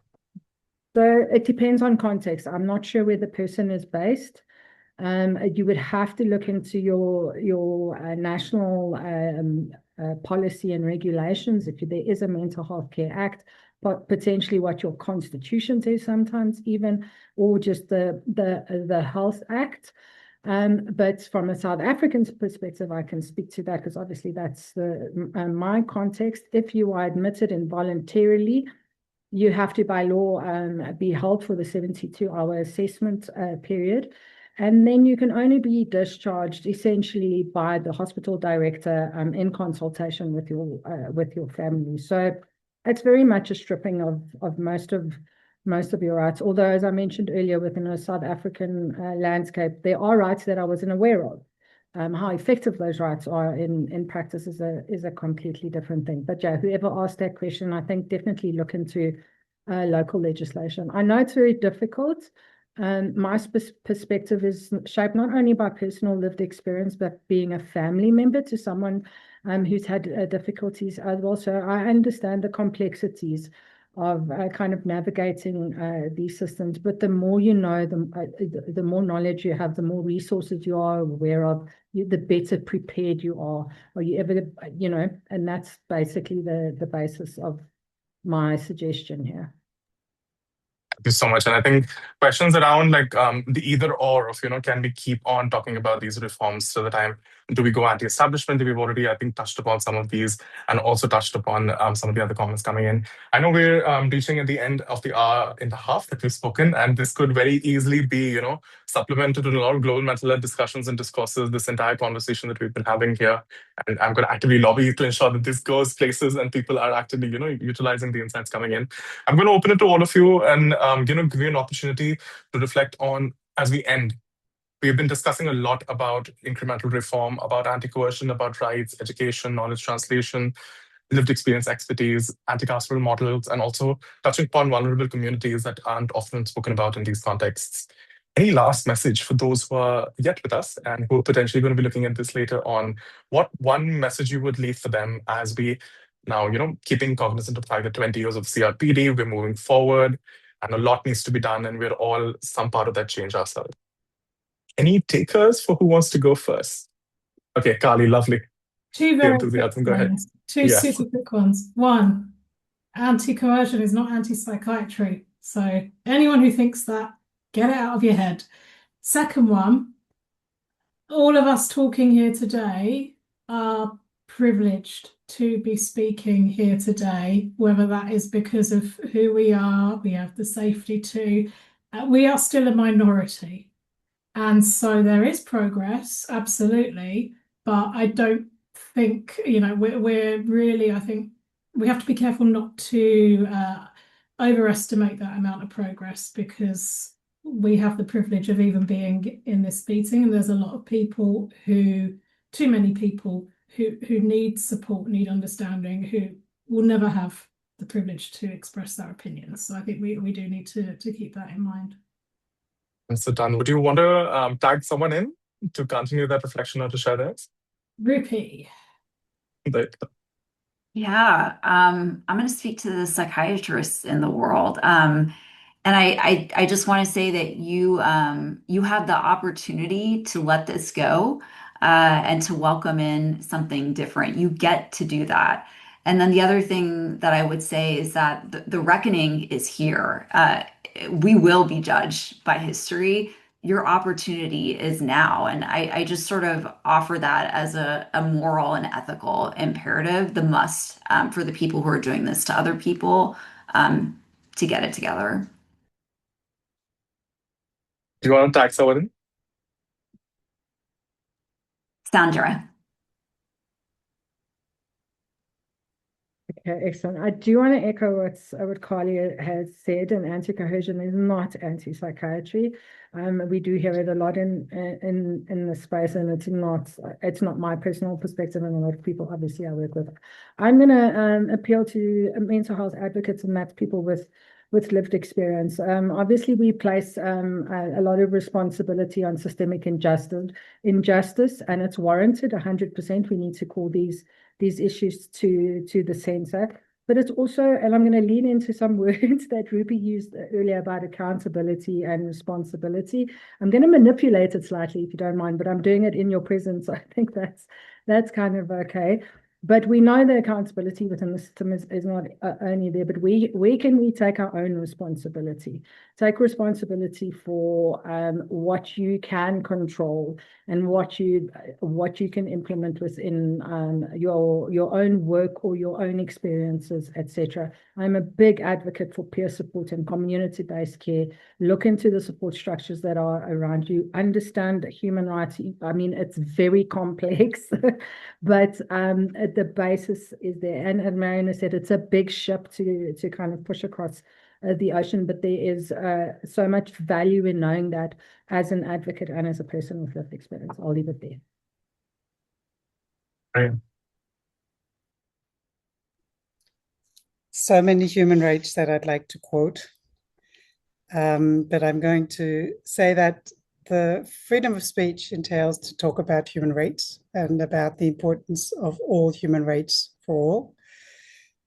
So it depends on context. I'm not sure where the person is based. You would have to look into your national policy and regulations. If there is a Mental Health Care Act, but potentially what your constitution says sometimes even, or just the Health Act. But from a South African perspective, I can speak to that because obviously that's my context. If you are admitted involuntarily, you have to by law be held for the 72-hour assessment period. And then you can only be discharged essentially by the hospital director in consultation with your family. So it's very much a stripping of most of your rights. Although, as I mentioned earlier, within a South African landscape, there are rights that I wasn't aware of. How effective those rights are in practice is a completely different thing. But yeah, whoever asked that question, I think definitely look into local legislation. I know it's very difficult. My perspective is shaped not only by personal lived experience, but being a family member to someone who's had difficulties as well. So I understand the complexities of kind of navigating these systems. But the more you know, the more knowledge you have, the more resources you are aware of, the better prepared you are. Are you ever, and that's basically the basis of my suggestion here. Thank you so much. And I think questions around like the either or of, can we keep on talking about these reforms till the time? Do we go anti-establishment? We've already, I think, touched upon some of these and also touched upon some of the other comments coming in. I know we're reaching at the end of the hour and a half that we've spoken, and this could very easily be, supplemented with a lot of global mental health discussions and discourses, this entire conversation that we've been having here. And I'm going to actively lobby to ensure that this goes places and people are actively, utilizing the insights coming in. I'm going to open it to all of you and, give you an opportunity to reflect on as we end. We've been discussing a lot about incremental reform, about anti-coercion, about rights, education, knowledge translation, lived experience expertise, anti-carceral models, and also touching upon vulnerable communities that aren't often spoken about in these contexts. Any last message for those who are yet with us and who are potentially going to be looking at this later on? What one message you would leave for them as we now, keeping cognizant of the fact that 20 years of CRPD, we're moving forward and a lot needs to be done and we're all some part of that change ourselves. Any takers for who wants to go first? Okay, Kali, lovely. Two very quick enthusiasm, go ahead. ones. Two Yes. super quick ones. One, anti-coercion is not anti-psychiatry. So anyone who thinks that, get it out of your head. Second one, all of us talking here today are privileged to be speaking here today, whether that is because of who we are, we have the safety to, we are still a minority. And so there is progress, absolutely, but I don't think, we're really, I think we have to be careful not to overestimate that amount of progress, because we have the privilege of even being in this meeting, and there's a lot of people too many people who need support, need understanding, who will never have the privilege to express their opinions. So I think we do need to keep that in mind. Mr. Dunn, would you want to tag someone in to continue that reflection or to share theirs? Rupi. Yeah, I'm going to speak to the psychiatrists in the world. And I just want to say that you have the opportunity to let this go and to welcome in something different. You get to do that. And then the other thing that I would say is that the reckoning is here. We will be judged by history. Your opportunity is now. And I just sort of offer that as a moral and ethical imperative, the must for the people who are doing this to other people to get it together. Do you want to tag someone in? Sandra. Okay, excellent. I do want to echo what Carly has said, and anti-coercion is not anti-psychiatry. We do hear it a lot in the space, and it's not my personal perspective, and a lot of people obviously I work with. I'm going to appeal to mental health advocates, and that's people with lived experience. Obviously, we place a lot of responsibility on systemic injustice, and it's warranted 100%. We need to call these issues to the center. But it's also, and I'm going to lean into some words that Rupi used earlier about accountability and responsibility. I'm going to manipulate it slightly, if you don't mind, but I'm doing it in your presence. I think that's kind of okay. But we know the accountability within the system is not only there, but where can we take our own responsibility? Take responsibility for what you can control and what you can implement within your own work or your own experiences, etc. I'm a big advocate for peer support and community-based care. Look into the support structures that are around you. Understand human rights. I mean, it's very complex, but the basis is there. And Mariana said it's a big ship to kind of push across the ocean, but there is so much value in knowing that as an advocate and as a person with lived experience. I'll leave it there. Right. So many human rights that I'd like to quote, but I'm going to say that the freedom of speech entails to talk about human rights and about the importance of all human rights for all,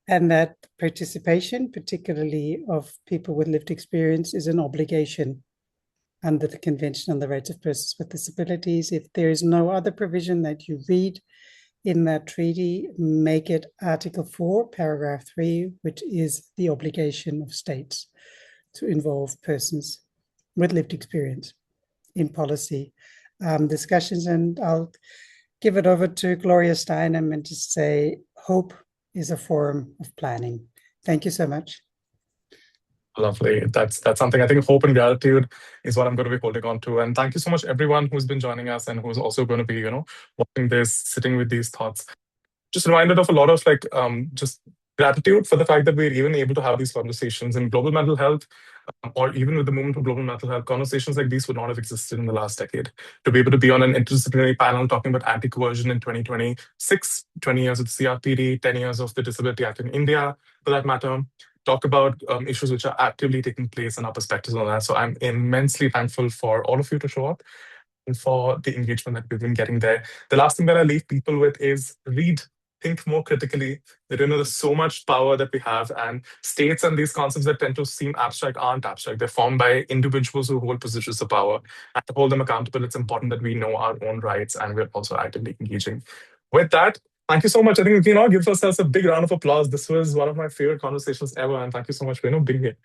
and that participation, particularly of people with lived experience, is an obligation under the Convention on the Rights of Persons with Disabilities. If there is no other provision that you read in that treaty, make it Article 4, Paragraph 3, which is the obligation of states to involve persons with lived experience in policy discussions. And I'll give it over to Gloria Steinem and just say, hope is a form of planning. Thank you so much. Lovely. That's something. I think hope and gratitude is what I'm going to be holding on to. And thank you so much, everyone who's been joining us and who's also going to be, watching this, sitting with these thoughts. Just reminded of a lot of just gratitude for the fact that we're even able to have these conversations in global mental health, or even with the movement of global mental health. Conversations like these would not have existed in the last decade. To be able to be on an interdisciplinary panel talking about anti-coercion in 2026, 20 years of the CRPD, 10 years of the Disability Act in India, for that matter, talk about issues which are actively taking place and our perspectives on that. So I'm immensely thankful for all of you to show up and for the engagement that we've been getting there. The last thing that I leave people with is read, think more critically. That there's so much power that we have, and states and these concepts that tend to seem abstract aren't abstract. They're formed by individuals who hold positions of power. And to hold them accountable, it's important that we know our own rights and we're also actively engaging. With that, thank you so much. I think we can all give ourselves a big round of applause. This was one of my favorite conversations ever, and thank you so much for being here.